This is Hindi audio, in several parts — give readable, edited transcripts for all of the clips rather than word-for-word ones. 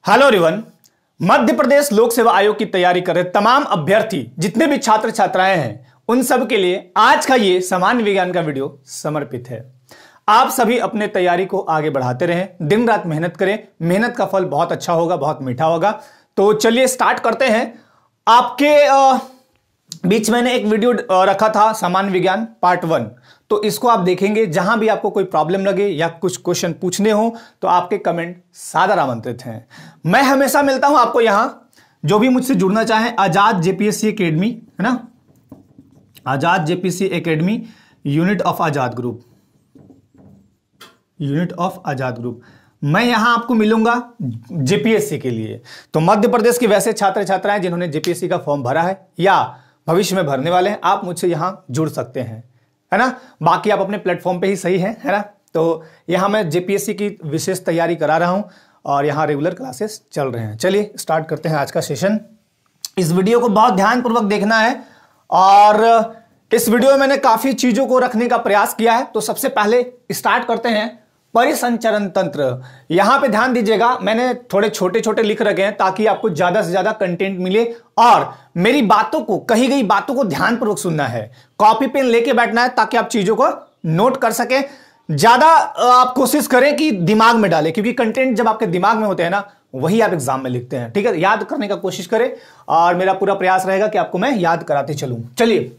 Hello everyone. मध्य प्रदेश लोक सेवा आयोग की तैयारी कर रहे तमाम अभ्यर्थी जितने भी छात्र छात्राएं हैं उन सब के लिए आज का ये सामान्य विज्ञान का वीडियो समर्पित है। आप सभी अपने तैयारी को आगे बढ़ाते रहें, दिन रात मेहनत करें, मेहनत का फल बहुत अच्छा होगा, बहुत मीठा होगा। तो चलिए स्टार्ट करते हैं। आपके बीच मैंने एक वीडियो रखा था सामान्य विज्ञान पार्ट 1, तो इसको आप देखेंगे। जहां भी आपको कोई प्रॉब्लम लगे या कुछ क्वेश्चन पूछने हो तो आपके कमेंट सादर आमंत्रित हैं। मैं हमेशा मिलता हूं आपको यहां। जो भी मुझसे जुड़ना चाहे, आजाद जेपीएससी एकेडमी है ना, Azad JPSC academy, unit of Azad group, unit of Azad group. मैं यहां आपको मिलूंगा जेपीएससी के लिए। तो मध्य प्रदेश के वैसे छात्र छात्राएं जिन्होंने जेपीएससी का फॉर्म भरा है या भविष्य में भरने वाले हैं, आप मुझसे यहां जुड़ सकते हैं, है ना। बाकी आप अपने प्लेटफॉर्म पे ही सही है ना। तो यहां मैं जेपीएससी की विशेष तैयारी करा रहा हूं और यहां रेगुलर क्लासेस चल रहे हैं। चलिए स्टार्ट करते हैं आज का सेशन। इस वीडियो को बहुत ध्यानपूर्वक देखना है और इस वीडियो में मैंने काफी चीजों को रखने का प्रयास किया है। तो सबसे पहले स्टार्ट करते हैं परिसंचरण तंत्र। यहां पे ध्यान दीजिएगा, मैंने थोड़े छोटे छोटे लिख रखे हैं ताकि आपको ज्यादा से ज्यादा कंटेंट मिले और मेरी बातों को, कही गई बातों को ध्यानपूर्वक सुनना है। कॉपी पेन लेके बैठना है ताकि आप चीजों को नोट कर सकें। ज्यादा आप कोशिश करें कि दिमाग में डालें, क्योंकि कंटेंट जब आपके दिमाग में होते हैं ना, वही आप एग्जाम में लिखते हैं। ठीक है, याद करने का कोशिश करें और मेरा पूरा प्रयास रहेगा कि आपको मैं याद कराते चलूं। चलिए,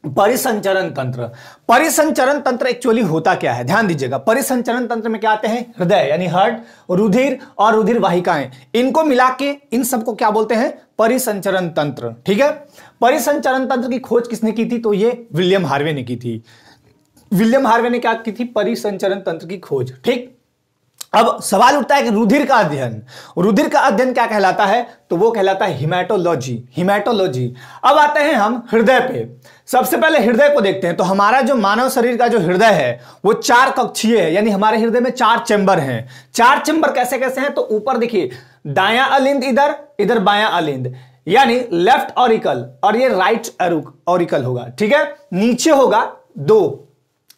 परिसंचरण तंत्र। परिसंचरण तंत्र एक्चुअली होता क्या है, ध्यान दीजिएगा। परिसंचरण तंत्र में क्या आते हैं? हृदय यानी हार्ट, रुधिर और रुधिर वाहिकाएं, इनको मिला के इन सबको क्या बोलते हैं? परिसंचरण तंत्र। ठीक है, परिसंचरण तंत्र की खोज किसने की थी? तो ये विलियम हार्वे ने की थी। विलियम हार्वे ने क्या की थी? परिसंचरण तंत्र की खोज। ठीक, अब सवाल उठता है कि रुधिर का अध्ययन, रुधिर का अध्ययन क्या कहलाता है? तो वो कहलाता है हिमेटोलॉजी। हिमेटोलॉजी। अब आते हैं हम हृदय पे। सबसे पहले हृदय को देखते हैं। तो हमारा जो मानव शरीर का जो हृदय है वो 4 कक्षीय है, यानी हमारे हृदय में 4 चैम्बर हैं। 4 चैम्बर कैसे कैसे हैं? तो ऊपर देखिए, दायां अलिंद इधर, इधर बायां अलिंद, यानी लेफ्ट ऑरिकल, और ये राइट ऑरिकल होगा। ठीक है, नीचे होगा 2,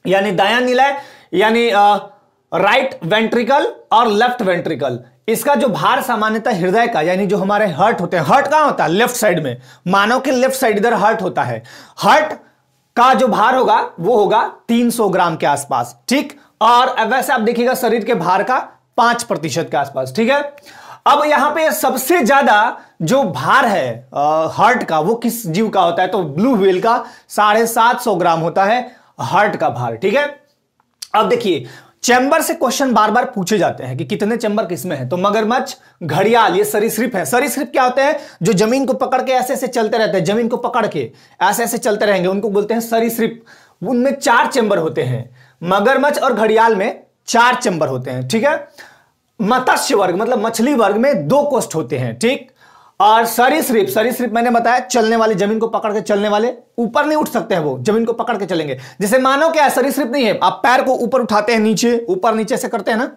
यानी दायां निलय यानी राइट वेंट्रिकल और लेफ्ट वेंट्रिकल। इसका जो भार सामान्यतः हृदय का, यानी जो हमारे हार्ट होते हैं, हार्ट कहां होता है? लेफ्ट साइड में। मानव के लेफ्ट साइड इधर हार्ट होता है। हार्ट का जो भार होगा वो होगा 300 ग्राम के आसपास। ठीक, और वैसे आप देखिएगा शरीर के भार का 5% के आसपास। ठीक है, अब यहां पे सबसे ज्यादा जो भार है हार्ट का, वो किस जीव का होता है? तो ब्लू व्हेल का 750 ग्राम होता है हार्ट का भार। ठीक है, अब देखिए, चैम्बर से क्वेश्चन बार बार पूछे जाते हैं कि कितने चैम्बर किसमें है। तो मगरमच्छ, घड़ियाल, ये सरीसृप है। सरीसृप क्या होते हैं? जो जमीन को पकड़ के ऐसे ऐसे चलते रहते हैं, जमीन को पकड़ के ऐसे ऐसे चलते रहेंगे, उनको बोलते हैं सरीसृप। उनमें 4 चैम्बर होते हैं। मगरमच्छ और घड़ियाल में 4 चैम्बर होते हैं। ठीक है, मत्स्य वर्ग मतलब मछली वर्ग में 2 कोष्ठ होते हैं। ठीक, और सरीसृप, सरीसृप मैंने बताया चलने वाले, जमीन को पकड़ के चलने वाले, ऊपर नहीं उठ सकते हैं, वो जमीन को पकड़ के चलेंगे। जैसे मानो क्या है, सरीसृप नहीं है, आप पैर को ऊपर उठाते हैं, नीचे ऊपर नीचे से करते हैं ना।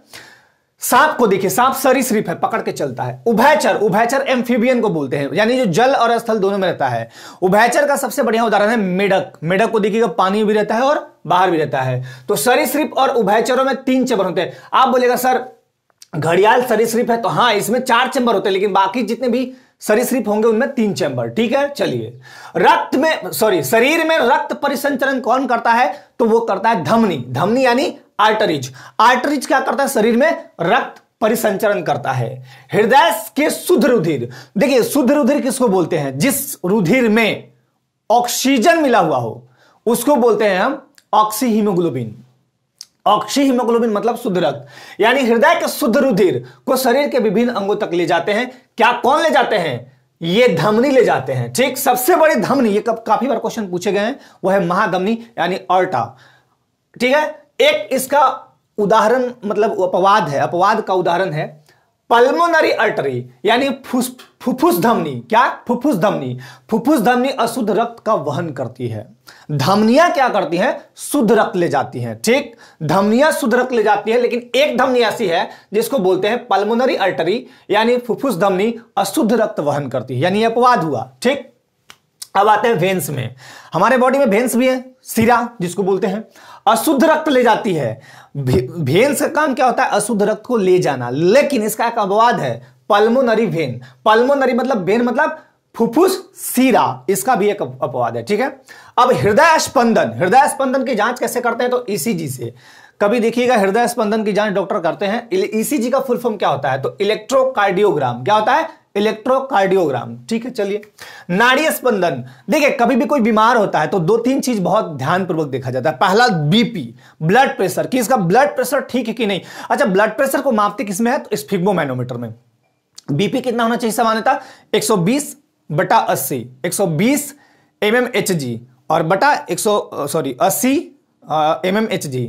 सांप को देखिए, सांप सरीसृप है, पकड़ के चलता है। उभयचर, उभयचर एम्फीबियन को बोलते हैं, यानी जो जल और स्थल दोनों में रहता है। उभयचर का सबसे बढ़िया उदाहरण है मेढक। मेढक को देखिएगा, पानी भी रहता है और बाहर भी रहता है। तो सरीसृप और उभयचरों में 3 चैम्बर होते हैं। आप बोलेगा सर घड़ियाल सरीसृप है, तो हाँ, इसमें 4 चैम्बर होते हैं, लेकिन बाकी जितने भी सरीसृप होंगे उनमें 3 चैम्बर। ठीक है, चलिए, रक्त में शरीर में रक्त परिसंचरण कौन करता है? तो वो करता है धमनी। धमनी यानी आर्टरीज। आर्टरीज क्या करता है? शरीर में रक्त परिसंचरण करता है। हृदय के शुद्ध रुधिर, देखिए शुद्ध रुधिर किसको बोलते हैं? जिस रुधिर में ऑक्सीजन मिला हुआ हो उसको बोलते हैं हम ऑक्सी हीमोग्लोबिन। ऑक्सी हीमोग्लोबिन मतलब शुद्ध रक्त, यानी हृदय के शुद्ध रुधिर को शरीर के विभिन्न अंगों तक ले जाते हैं। क्या कौन ले जाते हैं? ये धमनी ले जाते हैं। ठीक, सबसे बड़ी धमनी, ये काफी बार क्वेश्चन पूछे गए हैं, वो है महाधमनी यानी अर्टा। ठीक है, एक इसका उदाहरण मतलब अपवाद है, अपवाद का उदाहरण है पल्मोनरी आर्टरी, यानी फुफ्फुस धमनी। क्या? फुफ्फुस धमनी। फुफ्फुस धमनी अशुद्ध रक्त का वहन करती है। धमनियां क्या करती हैं? शुद्ध रक्त ले जाती हैं। ठीक, धमनियां शुद्ध रक्त ले जाती है, लेकिन एक धमनी ऐसी है जिसको बोलते हैं पल्मोनरी आर्टरी, यानी फुफ्फुस धमनी अशुद्ध रक्त वहन करती है, यानी अपवाद हुआ। ठीक, अब आते हैं वेन्स में। हमारे बॉडी में वेन्स भी है, सिरा जिसको बोलते हैं, अशुद्ध रक्त ले जाती है। वेन्स का काम क्या होता है? अशुद्ध रक्त को ले जाना। लेकिन इसका एक अपवाद है, पल्मोनरी वेन। पल्मोनरी मतलब वेन मतलब फुफ्फुस सीरा, इसका भी एक अपवाद है। ठीक है, अब हृदय स्पंदन, हृदय स्पंदन की जांच कैसे करते हैं? तो ईसीजी से। कभी देखिएगा हृदय स्पंदन की जांच डॉक्टर करते हैं। ईसीजी का फुल फॉर्म क्या होता है? तो इलेक्ट्रोकार्डियोग्राम। क्या होता है? इलेक्ट्रोकार्डियोग्राम। ठीक है, चलिए नाड़ी स्पंदन। देखिए कभी भी कोई बीमार होता है तो दो तीन चीज बहुत ध्यानपूर्वक देखा जाता है। पहला बीपी, ब्लड प्रेशर, कि इसका ब्लड प्रेशर ठीक है कि नहीं। अच्छा, ब्लड प्रेशर को मापते किसमें है? तो स्फिग्मोमैनोमीटर में। बीपी कितना होना चाहिए सामान्यतः? 120/80, 120 mmHg और बटा 80 mmHg।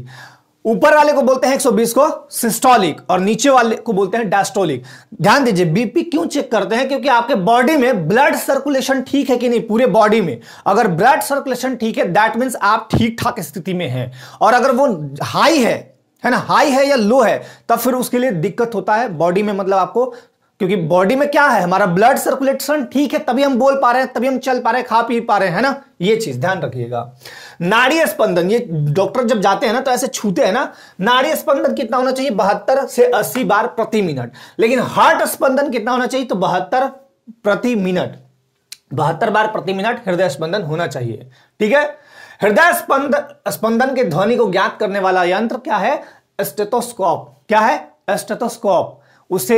ऊपर वाले को बोलते हैं 120 को सिस्टोलिक और नीचे वाले को बोलते हैं डायस्टोलिक। ध्यान दीजिए, बीपी क्यों चेक करते हैं? क्योंकि आपके बॉडी में ब्लड सर्कुलेशन ठीक है कि नहीं, पूरे बॉडी में। अगर ब्लड सर्कुलेशन ठीक है दैट मींस आप ठीक ठाक स्थिति में हैं। और अगर वो हाई है ना, हाई है या लो है, तब फिर उसके लिए दिक्कत होता है बॉडी में। मतलब आपको, क्योंकि बॉडी में क्या है, हमारा ब्लड सर्कुलेशन ठीक है, तभी हम बोल पा रहे हैं, तभी हम चल पा रहे हैं, खा पी पा रहे हैं, है ना। ये चीज ध्यान रखिएगा। नाड़ी स्पंदन, ये डॉक्टर जब जाते हैं ना तो ऐसे छूते हैं ना। नाड़ी स्पंदन कितना होना चाहिए? 72 से 80 बार प्रति मिनट। लेकिन हार्ट स्पंदन कितना होना चाहिए? तो 72 प्रति मिनट, 72 बार प्रति मिनट हृदय स्पंदन होना चाहिए। ठीक है, हृदय स्पंदन के ध्वनि को ज्ञात करने वाला यंत्र क्या है? स्टेथोस्कोप। क्या है? स्टेथोस्कोप। उससे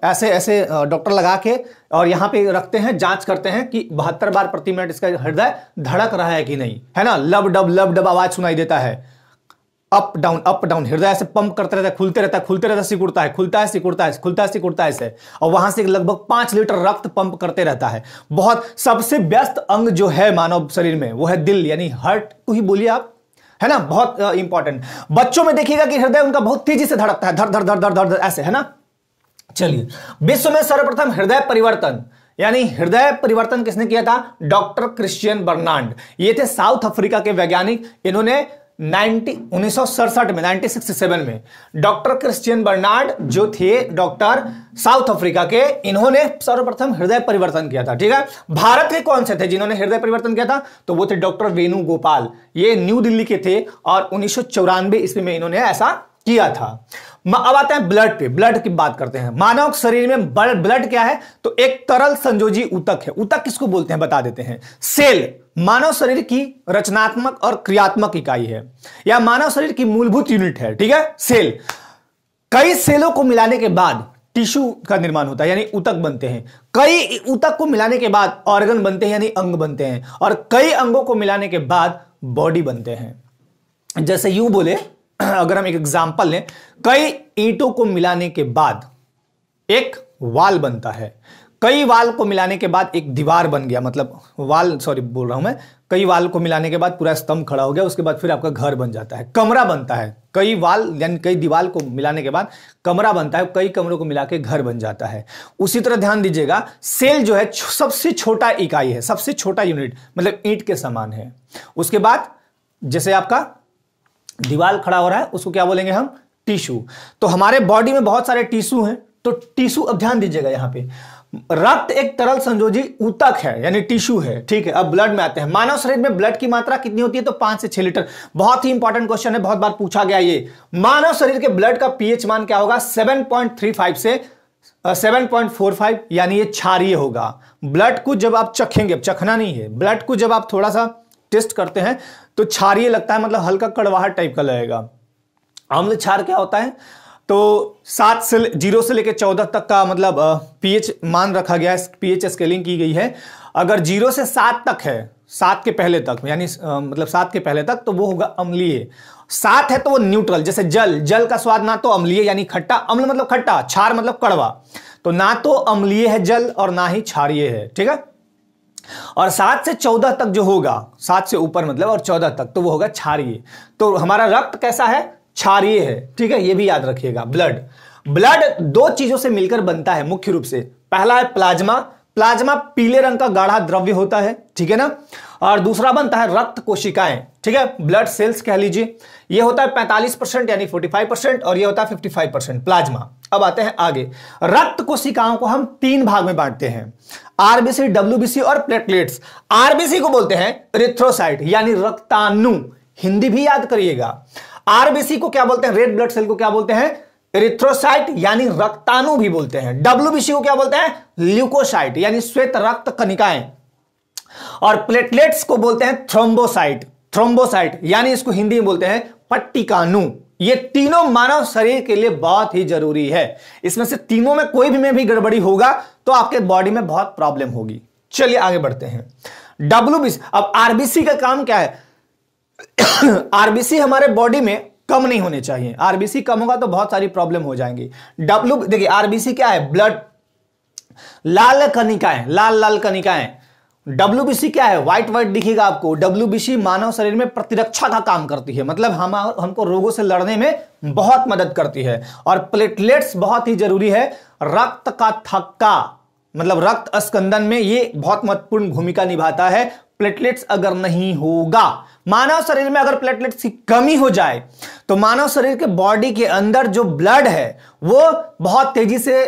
ऐसे ऐसे डॉक्टर लगा के और यहां पे रखते हैं, जांच करते हैं कि 72 बार प्रति मिनट इसका हृदय धड़क रहा है कि नहीं, है ना। लब डब आवाज सुनाई देता है। अप डाउन, हृदय से पंप करते रहता है, खुलते रहता है, खुलते रहता है, सिकुड़ता है, खुलता है, सिकुड़ता है, खुलता है, सिकुड़ता है ऐसे। और वहां से लगभग 5 लीटर रक्त पंप करते रहता है। बहुत सबसे व्यस्त अंग जो है मानव शरीर में वो है दिल, यानी हार्ट को ही बोलिए आप, है ना। बहुत इंपॉर्टेंट। बच्चों में देखिएगा कि हृदय उनका बहुत तेजी से धड़कता है, धड़ धड़ धड़ धड़ धड़ ऐसे, है ना। चलिए, विश्व में सर्वप्रथम हृदय परिवर्तन यानी हृदय परिवर्तन किसने किया था? Doctor Christian Barnard. ये थे साउथ अफ्रीका के वैज्ञानिक। इन्होंने 1967 में 1967 में डॉक्टर क्रिश्चियन बर्नार्ड जो थे डॉक्टर साउथ अफ्रीका के, इन्होंने सर्वप्रथम हृदय परिवर्तन किया था। ठीक है, भारत के कौन से थे जिन्होंने हृदय परिवर्तन किया था? तो वो थे डॉक्टर वेणुगोपाल। ये न्यू दिल्ली के थे और 1994 ईस्वी में इन्होंने ऐसा किया था। अब आते हैं ब्लड पे। ब्लड की बात करते हैं। मानव शरीर में ब्लड क्या है? तो एक तरल संयोजी ऊतक है। ऊतक किसको बोलते हैं बता देते हैं। सेल मानव शरीर की रचनात्मक और क्रियात्मक इकाई है, या मानव शरीर की मूलभूत यूनिट है। ठीक है, सेल। कई सेलों को मिलाने के बाद टिश्यू का निर्माण होता है, यानी ऊतक बनते हैं। कई ऊतक को मिलाने के बाद ऑर्गन बनते हैं, यानी अंग बनते हैं। और कई अंगों को मिलाने के बाद बॉडी बनते हैं। जैसे यूं बोले, अगर हम एक एग्जांपल लें, कई ईंटों को मिलाने के बाद एक वाल बनता है। कई वाल को मिलाने के बाद एक दीवार बन गया, मतलब वाल, सॉरी बोल रहा हूं मैं, कई वाल को मिलाने के बाद पूरा स्तंभ खड़ा हो गया। उसके बाद फिर आपका घर बन जाता है, कमरा बनता है। कई वाल यानी कई दीवार को मिलाने के बाद कमरा बनता है, कई कमरों को मिला के घर बन जाता है। उसी तरह ध्यान दीजिएगा, सेल जो है सबसे छोटा इकाई है, सबसे छोटा यूनिट, मतलब ईंट के समान है। उसके बाद जैसे आपका दीवार खड़ा हो रहा है उसको क्या बोलेंगे हम? टिश्यू। तो हमारे बॉडी में बहुत सारे टिश्यू हैं। तो टिश्यू, अब ध्यान दीजिएगा यहां पे, रक्त एक तरल संयोजी ऊतक है, यानी टिश्यू है। ठीक है, अब ब्लड में आते हैं। मानव शरीर में ब्लड की मात्रा कितनी होती है? तो 5 से 6 लीटर। बहुत ही इंपॉर्टेंट क्वेश्चन है, बहुत बार पूछा गया ये। मानव शरीर के ब्लड का पीएच मान क्या होगा? 7.35 से 7.45, यानी ये क्षारीय होगा। ब्लड को जब आप चखेंगे, चखना नहीं है, ब्लड को जब आप थोड़ा सा टेस्ट करते हैं तो क्षारीय लगता है, मतलब हल्का कड़वाहट टाइप का लगेगा। अम्ल क्षार क्या होता है? तो 0 से लेकर 14 तक का मतलब पीएच मान रखा गया है, पीएच स्केलिंग की गई है। अगर 0 से 7 तक है, 7 के पहले तक, यानी मतलब 7 के पहले तक, तो वो होगा अम्लीय। 7 है तो वो न्यूट्रल, जैसे जल का स्वाद ना तो अम्लीय यानी खट्टा, अम्ल मतलब खट्टा, क्षार मतलब कड़वा। तो ना तो अम्लीय है जल और ना ही क्षारीय है। ठीक है, और 7 से 14 तक जो होगा, 7 से ऊपर मतलब और 14 तक, तो वो होगा क्षारीय। तो हमारा रक्त कैसा है? क्षारीय है। ठीक है, ये भी याद रखिएगा। ब्लड 2 चीजों से मिलकर बनता है मुख्य रूप से। पहला है प्लाज्मा। प्लाज्मा पीले रंग का गाढ़ा द्रव्य होता है, ठीक है ना। और दूसरा बनता है रक्त कोशिकाएं, ठीक है, ब्लड सेल्स कह लीजिए। ये होता है 45% यानी 45%, और ये होता है 55% प्लाज्मा। अब आते हैं आगे। रक्त कोशिकाओं को हम 3 भाग में बांटते हैं, आरबीसी, डब्ल्यूबीसी और प्लेटलेट्स। आरबीसी को बोलते हैं एरिथ्रोसाइट यानी रक्ताणु, हिंदी भी याद करिएगा। आरबीसी को क्या बोलते हैं, रेड ब्लड सेल को क्या बोलते हैं, एरिथ्रोसाइट यानी रक्ताणु भी बोलते हैं। डब्ल्यूबीसी को क्या बोलते हैं, ल्यूकोसाइट यानी श्वेत रक्त कणिकाएं। और प्लेटलेट्स को बोलते हैं थ्रोम्बोसाइट, थ्रोम्बोसाइट यानी इसको हिंदी में बोलते हैं पट्टिकाणु। ये तीनों मानव शरीर के लिए बहुत ही जरूरी है। इसमें से तीनों में कोई भी में भी गड़बड़ी होगा तो आपके बॉडी में बहुत प्रॉब्लम होगी। चलिए आगे बढ़ते हैं। डब्ल्यूबीसी, अब आरबीसी का काम क्या है आरबीसी हमारे बॉडी में कम नहीं होने चाहिए। आरबीसी कम होगा तो बहुत सारी प्रॉब्लम हो जाएंगी। देखिए आरबीसी क्या है, ब्लड, लाल कणिकाएं, लाल लाल कणिकाएं। डब्ल्यूबीसी क्या है, व्हाइट व्हाइट दिखेगा आपको। डब्ल्यूबीसी मानव शरीर में प्रतिरक्षा का काम करती है, मतलब हमको रोगों से लड़ने में बहुत मदद करती है। और प्लेटलेट्स बहुत ही जरूरी है, रक्त का थक्का मतलब रक्त स्कंदन में ये बहुत महत्वपूर्ण भूमिका निभाता है। प्लेटलेट्स अगर नहीं होगा, मानव शरीर में अगर प्लेटलेट्स की कमी हो जाए तो मानव शरीर के बॉडी के अंदर जो ब्लड है वो बहुत तेजी से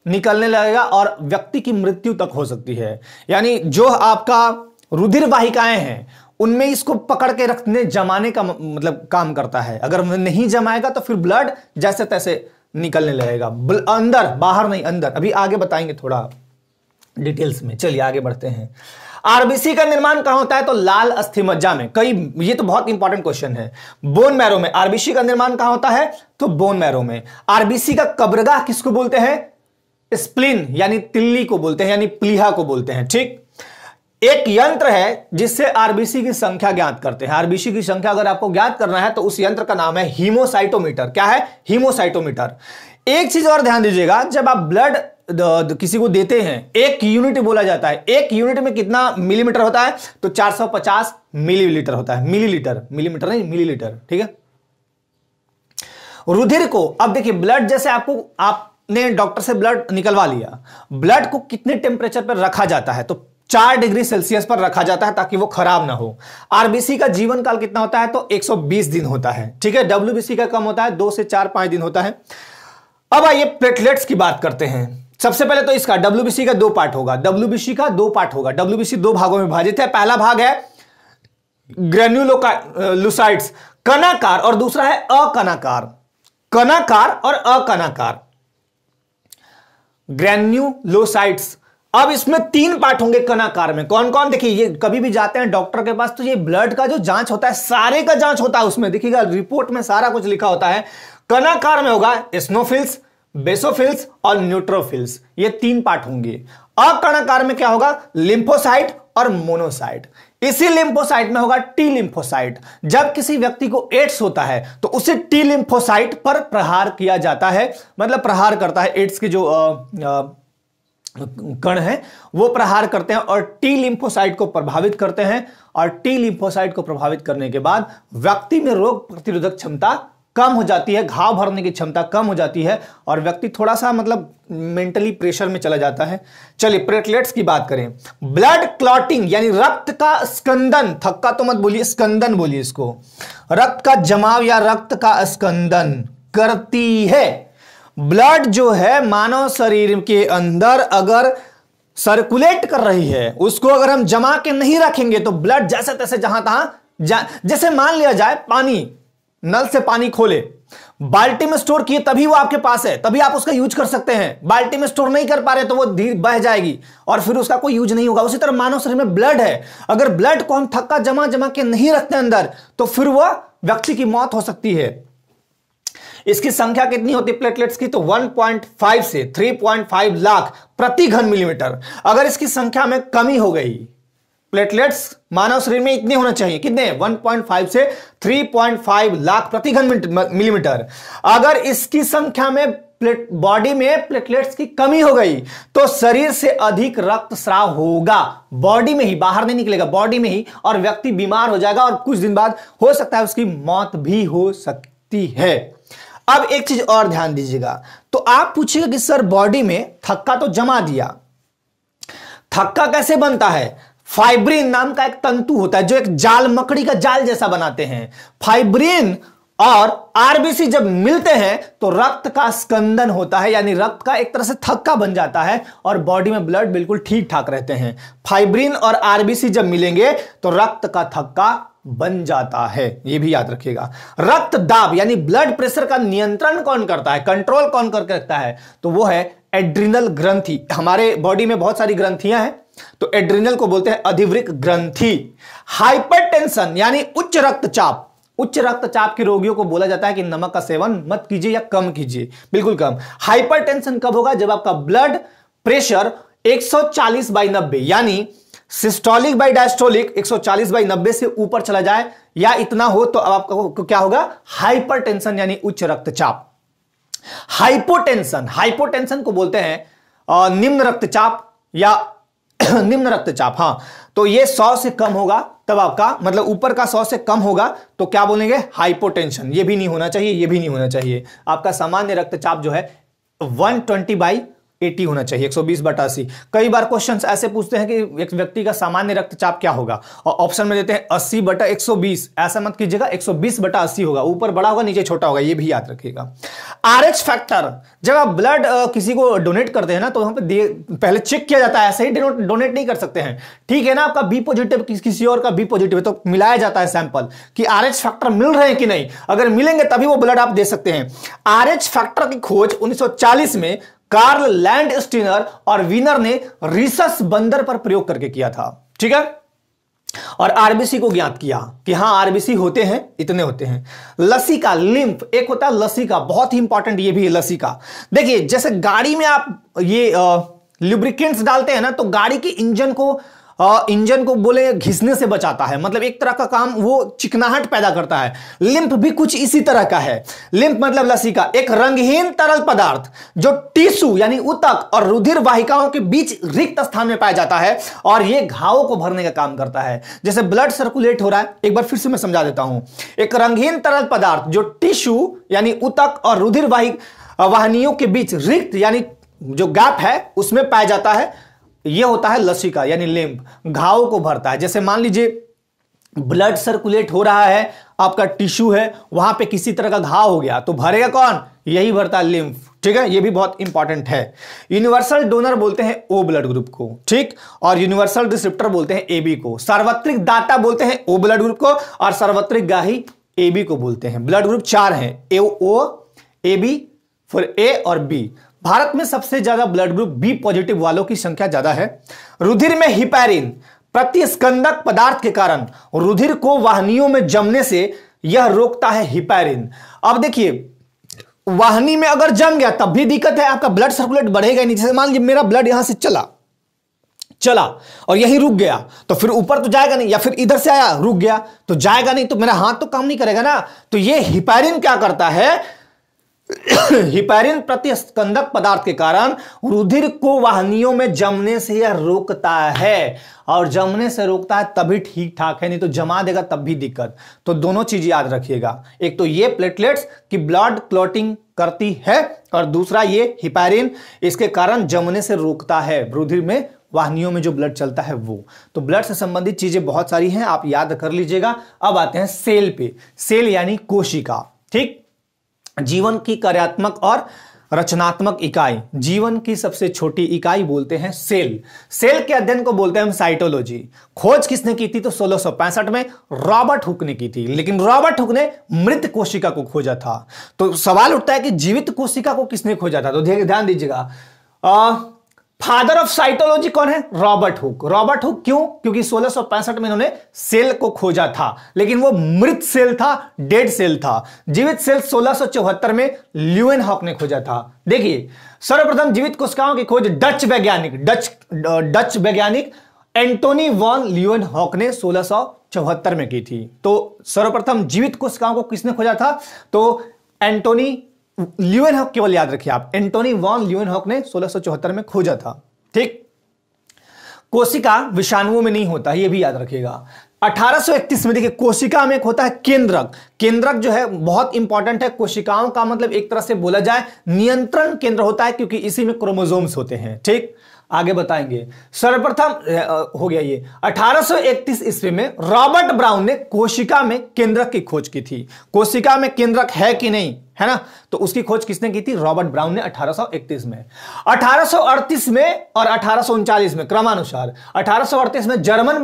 निकलने लगेगा और व्यक्ति की मृत्यु तक हो सकती है। यानी जो आपका रुधिर वाहिकाएं हैं उनमें इसको पकड़ के रखने, जमाने का मतलब काम करता है। अगर नहीं जमाएगा तो फिर ब्लड जैसे तैसे निकलने लगेगा, अंदर, बाहर नहीं, अंदर। अभी आगे बताएंगे थोड़ा डिटेल्स में। चलिए आगे बढ़ते हैं। आरबीसी का निर्माण कहां होता है, तो लाल अस्थिमज्जा में। ये तो बहुत इंपॉर्टेंट क्वेश्चन है। बोन मैरो में आरबीसी का निर्माण कहां होता है, तो बोन मैरो में। आरबीसी का कब्रगाह किसको बोलते हैं, स्प्लीन यानी तिल्ली को बोलते हैं, यानी प्लीहा को बोलते हैं। ठीक, एक यंत्र है जिससे आरबीसी की संख्या ज्ञात करते हैं। आरबीसी की संख्या अगर आपको ज्ञात करना है तो उस यंत्र का नाम है हीमोसाइटोमीटर। क्या है, हीमोसाइटोमीटर। एक चीज और ध्यान दीजिएगा, जब आप ब्लड किसी को देते हैं, एक यूनिट बोला जाता है। एक यूनिट में कितना मिलीमीटर होता है, तो 450 मिलीलीटर होता है। मिलीलीटर, मिलीमीटर नहीं, मिलीलीटर। ठीक है। रुधिर को, अब देखिए ब्लड जैसे आपने डॉक्टर से ब्लड निकलवा लिया, ब्लड को कितने टेम्परेचर पर रखा जाता है, तो 4 डिग्री सेल्सियस पर रखा जाता है ताकि वो खराब ना हो। आरबीसी का जीवन काल कितना होता है, तो 120 दिन होता है। ठीक है। डब्ल्यूबीसी का कम होता है, 2 से 4-5 दिन होता है। अब आइए प्लेटलेट्स की बात करते हैं। सबसे पहले तो इसका डब्ल्यूबीसी का 2 पार्ट होगा। डब्ल्यूबीसी का 2 पार्ट होगा। डब्ल्यूबीसी 2 भागों में विभाजित है। पहला भाग है ग्रेन्युलोसाइट्स, कणाकार, और दूसरा है अकणाकार। कणाकार और अकणाकार, ग्रेन्युलोसाइट्स। अब इसमें 3 पार्ट होंगे कणाकार में। कौन कौन, देखिए ये कभी भी जाते हैं डॉक्टर के पास तो ये ब्लड का जो जांच होता है, सारे का जांच होता है उसमें, देखिएगा रिपोर्ट में सारा कुछ लिखा होता है। कणाकार में होगा एस्नोफिल्स, बेसोफिल्स और न्यूट्रोफिल्स, ये 3 पार्ट होंगे। अकणाकार में क्या होगा, लिम्फोसाइट और मोनोसाइट। इसी लिम्फोसाइट में होगा टी लिम्फोसाइट। जब किसी व्यक्ति को एड्स होता है तो उसे टी लिम्फोसाइट पर प्रहार किया जाता है, मतलब प्रहार करता है, एड्स के जो कण है वो प्रहार करते हैं और टी लिम्फोसाइट को प्रभावित करते हैं। और टी लिम्फोसाइट को प्रभावित करने के बाद व्यक्ति में रोग प्रतिरोधक क्षमता कम हो जाती है, घाव भरने की क्षमता कम हो जाती है और व्यक्ति थोड़ा सा मतलब मेंटली प्रेशर में चला जाता है। चलिए प्लेटलेट्स की बात करें। ब्लड क्लॉटिंग यानी रक्त का स्कंदन, थक्का तो मत बोलिए, स्कंदन बोलिए इसको, रक्त का जमाव या रक्त का स्कंदन करती है। ब्लड जो है मानव शरीर के अंदर अगर सर्कुलेट कर रही है, उसको अगर हम जमा के नहीं रखेंगे तो ब्लड जैसे तैसे जहां तहां जैसे मान लिया जाए पानी, नल से पानी खोले, बाल्टी में स्टोर किए तभी वो आपके पास है, तभी आप उसका यूज कर सकते हैं। बाल्टी में स्टोर नहीं कर पा रहे तो वो बह जाएगी और फिर उसका कोई यूज नहीं होगा। उसी तरह मानव शरीर में ब्लड है, अगर ब्लड को हम थक्का जमा जमा के नहीं रखते अंदर तो फिर वह व्यक्ति की मौत हो सकती है। इसकी संख्या कितनी होती है प्लेटलेट्स की, तो 1.5 से 3.5 लाख प्रति घन मिलीमीटर। अगर इसकी संख्या में कमी हो गई, प्लेटलेट्स मानव शरीर में इतने होना चाहिए, कितने, 1.5 से 3.5 लाख प्रति घन मिलीमीटर। अगर इसकी संख्या में बॉडी में प्लेटलेट्स की कमी हो गई तो शरीर से अधिक रक्तस्राव होगा, बॉडी में ही, बाहर नहीं निकलेगा, बॉडी में ही, और व्यक्ति बीमार हो जाएगा और कुछ दिन बाद हो सकता है उसकी मौत भी हो सकती है। अब एक चीज और ध्यान दीजिएगा, तो आप पूछिएगा कि सर बॉडी में थक्का तो जमा दिया, थक्का कैसे बनता है? फाइब्रिन नाम का एक तंतु होता है जो एक जाल, मकड़ी का जाल जैसा बनाते हैं। फाइब्रिन और आरबीसी जब मिलते हैं तो रक्त का स्कंदन होता है, यानी रक्त का एक तरह से थक्का बन जाता है और बॉडी में ब्लड बिल्कुल ठीक ठाक रहते हैं। फाइब्रिन और आरबीसी जब मिलेंगे तो रक्त का थक्का बन जाता है, यह भी याद रखिएगा। रक्त दाब यानी ब्लड प्रेशर का नियंत्रण कौन करता है, कंट्रोल कौन करके रखता है, तो वो है एड्रिनल ग्रंथि। हमारे बॉडी में बहुत सारी ग्रंथियां हैं, तो एड्रिनल को बोलते हैं अधिवृक्क ग्रंथि। हाइपरटेंशन यानी उच्च रक्तचाप, उच्च रक्तचाप के रोगियों को बोला जाता है कि नमक का सेवन मत कीजिए या कम कीजिए, बिल्कुल कम। हाइपरटेंशन कब होगा, जब आपका ब्लड प्रेशर 140/90 यानी सिस्टोलिक बाई डायस्टोलिक 140/90 से ऊपर चला जाए या इतना हो तो अब आपको क्या होगा, हाइपरटेंशन यानी उच्च रक्तचाप। हाइपोटेंशन, हाइपोटेंशन को बोलते हैं निम्न रक्तचाप या निम्न रक्तचाप। हां, तो ये 100 से कम होगा तब आपका मतलब ऊपर का 100 से कम होगा तो क्या बोलेंगे, हाइपोटेंशन। ये भी नहीं होना चाहिए, ये भी नहीं होना चाहिए। आपका सामान्य रक्तचाप जो है 120/80 होना चाहिए, 120/80। कई बार क्वेश्चंस ऐसे पूछते हैं कि एक व्यक्ति का सामान्य रक्तचाप क्या होगा, और ऑप्शन में देते हैं 80/120। ऐसा मत कीजिएगा, 120/80 होगा, ऊपर बड़ा होगा नीचे छोटा होगा, ये भी याद रखिएगा। RH फैक्टर, जब आप ब्लड किसी को डोनेट करते हैं ना तो वहां पे पहले चेक किया जाता है, ऐसे ही डोनेट नहीं कर सकते हैं, ठीक है ना। आपका बी पॉजिटिव किसी और का बी पॉजिटिव है तो मिलाया जाता है सैंपल कि RH फैक्टर मिल रहे हैं कि नहीं, अगर मिलेंगे तभी वो ब्लड आप दे सकते हैं। RH फैक्टर की खोज 1940 में कार्ल लैंडस्टीनर और वीनर ने रिसस बंदर पर प्रयोग करके किया था, ठीक है। और आरबीसी को ज्ञात किया कि हां आरबीसी होते हैं, इतने होते हैं। लसिका, लिम्फ, एक होता है लसिका, बहुत ही इंपॉर्टेंट ये भी है लसिका। देखिए जैसे गाड़ी में आप ये लुब्रिकेंट्स डालते हैं ना तो गाड़ी के इंजन को बोले घिसने से बचाता है, मतलब एक तरह का काम वो चिकनाहट पैदा करता है। लिम्फ भी कुछ इसी तरह का है। लिम्फ मतलब लसिका, एक रंगहीन तरल पदार्थ जो टिश्यू यानी ऊतक और रुधिर वाहिकाओं के बीच रिक्त स्थान में पाया जाता है और ये घावों को भरने का काम करता है। जैसे ब्लड सर्कुलेट हो रहा है, एक बार फिर से मैं समझा देता हूं। एक रंगहीन तरल पदार्थ जो टिश्यू यानी ऊतक और रुधिर वाहिनियों के बीच रिक्त यानी जो गैप है उसमें पाया जाता है, यह होता है लसिका यानी लिम्फ। घावों को भरता है। जैसे मान लीजिए ब्लड सर्कुलेट हो रहा है, आपका टिश्यू है, वहां पे किसी तरह का घाव हो गया तो भरेगा कौन, यही भरता है लिम्फ, ठीक है। ये भी बहुत इंपॉर्टेंट है। यूनिवर्सल डोनर बोलते हैं ओ ब्लड ग्रुप को, ठीक, और यूनिवर्सल रिसेप्टर बोलते हैं एबी को। सार्वत्रिक दाता बोलते हैं ओ ब्लड ग्रुप को और सार्वत्रिक गाही एबी को बोलते हैं। ब्लड ग्रुप 4 हैं, ओ, एबी, फिर ए और बी। भारत में सबसे ज्यादा ब्लड ग्रुप बी पॉजिटिव वालों की संख्या ज्यादा है। रुधिर में हिपैरिन प्रतिस्कंदक पदार्थ के कारण रुधिर को वाहिनियों में जमने से यह रोकता है हिपैरिन। अब देखिए वाहिनी में अगर जम गया तब भी दिक्कत है, आपका ब्लड सर्कुलेट बढ़ेगा नहीं। जैसे मान लीजिए मेरा ब्लड यहां से चला और यहीं रुक गया तो फिर ऊपर तो जाएगा नहीं, या फिर इधर से आया रुक गया तो जाएगा नहीं, तो मेरा हाथ तो काम नहीं करेगा ना। तो ये हिपैरिन क्या करता है, हिपैरिन प्रतिस्कंदक पदार्थ के कारण रुधिर को वाहिनियों में जमने से यह रोकता है, और जमने से रोकता है तभी ठीक ठाक है, नहीं तो जमा देगा तब भी दिक्कत। तो दोनों चीज याद रखिएगा, एक तो ये प्लेटलेट्स की ब्लड क्लॉटिंग करती है और दूसरा ये हिपैरिन इसके कारण जमने से रोकता है, रुधिर में वाहिनियों में जो ब्लड चलता है वो। तो ब्लड से संबंधित चीजें बहुत सारी हैं, आप याद कर लीजिएगा। अब आते हैं सेल पे। सेल यानी कोशिका, ठीक, जीवन की कार्यात्मक और रचनात्मक इकाई। जीवन की सबसे छोटी इकाई बोलते हैं सेल। सेल के अध्ययन को बोलते हैं हम साइटोलॉजी। खोज किसने की थी, तो 1665 में रॉबर्ट हुक ने की थी, लेकिन रॉबर्ट हुक ने मृत कोशिका को खोजा था। तो सवाल उठता है कि जीवित कोशिका को किसने खोजा था, तो ध्यान दीजिएगा। फादर ऑफ साइटोलॉजी कौन है, रॉबर्ट हुक। रॉबर्ट हुक क्यों, क्योंकि 1665 में इन्होंने सेल को खोजा था, लेकिन वो मृत सेल था, डेड सेल था। जीवित सेल 1674 में ल्यूवेनहॉक ने खोजा था। देखिए सर्वप्रथम जीवित कोशिकाओं की खोज डच वैज्ञानिक एंटोनी वॉन ल्यूवेनहॉक ने 1674 में की थी। तो सर्वप्रथम जीवित कोशिकाओं को किसने खोजा था, तो एंटोनी ल्यूवेनहॉक, केवल याद रखिए आप, एंटोनी वॉन ल्यूवेनहॉक ने 1674 में खोजा था, ठीक। कोशिका विषाणुओं में नहीं होता, यह भी याद रखिएगा। 1831 में देखिए कोशिका में एक होता है केंद्रक। केंद्रक जो है बहुत इंपॉर्टेंट है। कोशिकाओं का मतलब एक तरह से बोला जाए नियंत्रण केंद्र होता है, क्योंकि इसी में क्रोमोसोम्स होते हैं, ठीक। आगे बताएंगे। सर्वप्रथम हो गया ये 1831 ईस्वी में रॉबर्ट ब्राउन ने कोशिका में केंद्रक की खोज की थी। कोशिका में केंद्रक है कि नहीं, है ना, तो उसकी खोज किसने की थी, रॉबर्ट ब्राउन ने 1831 में। 1838 में और 1839 में क्रमानुसार। 1838 में जर्मन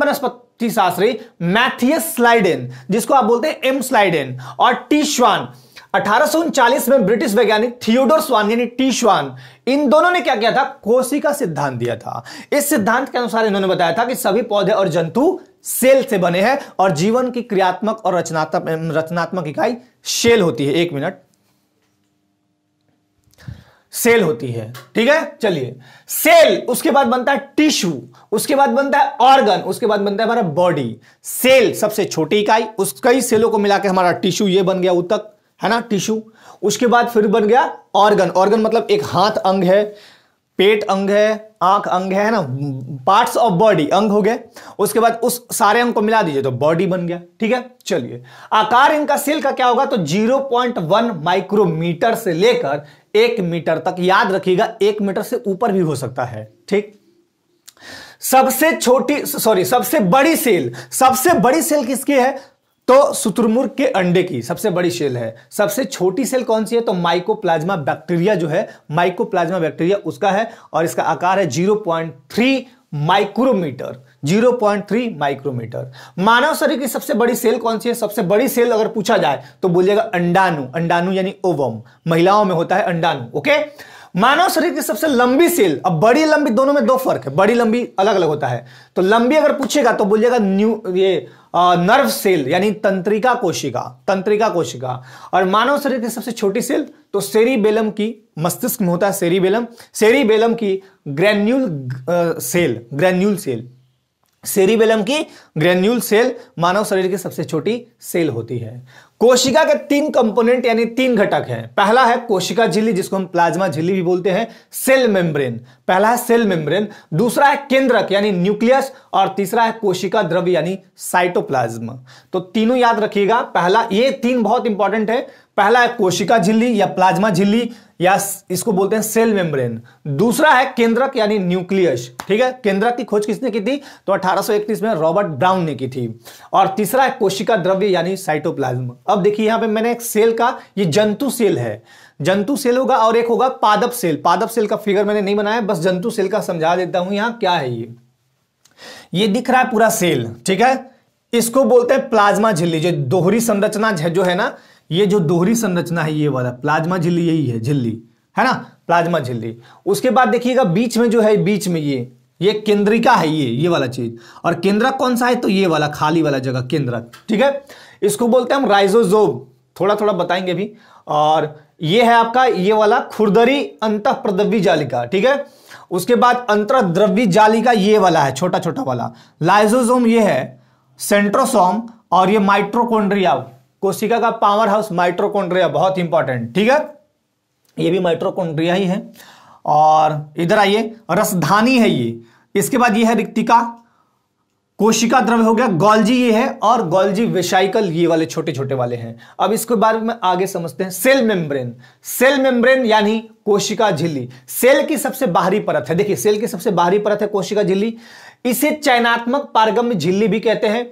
भारतीय शास्त्री मैथियस स्लाइडेन, जिसको आप बोलते हैं एम स्लाइडेन, और टी श्वान 1839 में ब्रिटिश वैज्ञानिक थियोडोर स्वान यानी टी श्वान, इन दोनों ने क्या किया था, कोशिका सिद्धांत दिया था। इस सिद्धांत के अनुसार इन्होंने बताया था कि सभी पौधे और जंतु सेल से बने हैं और जीवन की क्रियात्मक और रचनात्मक इकाई सेल होती है। एक मिनट, सेल होती है, ठीक है। चलिए, सेल, उसके बाद बनता है टिश्यू, उसके बाद बनता है ऑर्गन, उसके बाद बनता है हमारा बॉडी। सेल सबसे छोटी इकाई, उस कई सेलों को मिलाकर हमारा टिश्यू ये बन गया ऊतक, है ना, टिश्यू। उसके बाद फिर बन गया ऑर्गन। ऑर्गन मतलब एक हाथ अंग है, पेट अंग है, आंख अंग है ना, पार्ट्स ऑफ बॉडी अंग हो गए। उसके बाद उस सारे अंग को मिला दीजिए तो बॉडी बन गया, ठीक है। चलिए, आकार इनका सेल का क्या होगा, तो 0.1 माइक्रोमीटर से लेकर 1 मीटर तक, याद रखिएगा 1 मीटर से ऊपर भी हो सकता है, ठीक। सबसे बड़ी सेल किसकी है, तो शुतुरमुर्ग के अंडे की सबसे बड़ी सेल है। सबसे छोटी सेल कौन सी है, तो माइकोप्लाज्मा बैक्टीरिया जो है, माइकोप्लाज्मा बैक्टीरिया उसका है, और इसका आकार है 0.3 माइक्रोमीटर, 0.3 माइक्रोमीटर। मानव शरीर की सबसे बड़ी सेल कौन सी है, सबसे बड़ी सेल अगर पूछा जाए तो बोलिएगा अंडाणु, अंडाणु यानी ओवम, महिलाओं में होता है अंडाणु, ओके। मानव शरीर की सबसे लंबी सेल, अब बड़ी लंबी दोनों में दो फर्क है, बड़ी लंबी अलग अलग होता है, तो लंबी अगर पूछेगा तो बोलिएगा नर्व सेल यानी तंत्रिका कोशिका, तंत्रिका कोशिका। और मानव शरीर की सबसे छोटी सेल तो सेरिबेलम की, मस्तिष्क में होता है सेरिबेलम, सेरिबेलम की granule cell, granule cell, cerebellum की ग्रेन्यूल सेल मानव शरीर की सबसे छोटी सेल होती है। कोशिका के 3 कंपोनेंट यानी 3 घटक हैं। पहला है कोशिका झिल्ली, जिसको हम प्लाज्मा झिल्ली भी बोलते हैं, सेल मेम्ब्रेन, पहला है सेल मेम्ब्रेन, दूसरा है केंद्रक यानी न्यूक्लियस, और तीसरा है कोशिका द्रव्य यानी साइटोप्लाज्म। तो तीनों याद रखिएगा, पहला, ये 3 बहुत इंपॉर्टेंट है। पहला है कोशिका झिल्ली या प्लाज्मा झिल्ली, या इसको बोलते हैं सेल मेम्ब्रेन। दूसरा है केंद्रक यानी न्यूक्लियस, ठीक है। केंद्रक की खोज किसने की थी, तो 1831 में रॉबर्ट ब्राउन ने की थी। और तीसरा है कोशिका द्रव्य यानी साइटोप्लाज्म। अब देखिए यहां पे मैंने एक सेल का, ये जंतु सेल है, जंतु सेल होगा, और एक होगा पादप सेल। पादप सेल का फिगर मैंने नहीं बनाया, बस जंतु सेल का समझा देता हूं। यहां क्या है, ये दिख रहा है पूरा सेल, ठीक है। इसको बोलते हैं प्लाज्मा झिल्ली। जो दोहरी संरचना जो है ना, ये जो दोहरी संरचना है, ये वाला प्लाज्मा झिल्ली, यही है झिल्ली, है ना, प्लाज्मा झिल्ली। उसके बाद देखिएगा बीच में जो है, बीच में ये केंद्रिका है, ये वाला चीज। और केंद्रक कौन सा है, तो ये वाला खाली वाला जगह केंद्रक, ठीक है। इसको बोलते हैं हम राइजोजोम, थोड़ा थोड़ा बताएंगे भी। और ये है आपका ये वाला खुरदरी अंतःप्रद्रव्य जालिका, ठीक है। उसके बाद अंतर्द्रव्य जालिका ये वाला है, छोटा छोटा वाला। लाइजोजोम ये है, सेंट्रोसोम, और ये माइटोकॉन्ड्रिया, कोशिका का पावर हाउस माइटोकॉन्ड्रिया, बहुत इंपॉर्टेंट, ठीक है। ये भी माइटोकॉन्ड्रिया ही है। और इधर आइए, रसधानी है ये। इसके बाद ये है रिक्तिका, कोशिका द्रव्य हो गया, गोल्जी ये है, और गोल्जी वेसाइकल ये वाले छोटे छोटे वाले हैं। अब इसके बारे में आगे समझते हैं। सेल मेम्ब्रेन, सेल मेम्ब्रेन यानी कोशिका झिल्ली, सेल की सबसे बाहरी परत है। देखिए सेल की सबसे बाहरी परत है कोशिका झिल्ली। इसे चयनात्मक पारगम्य झिल्ली भी कहते हैं,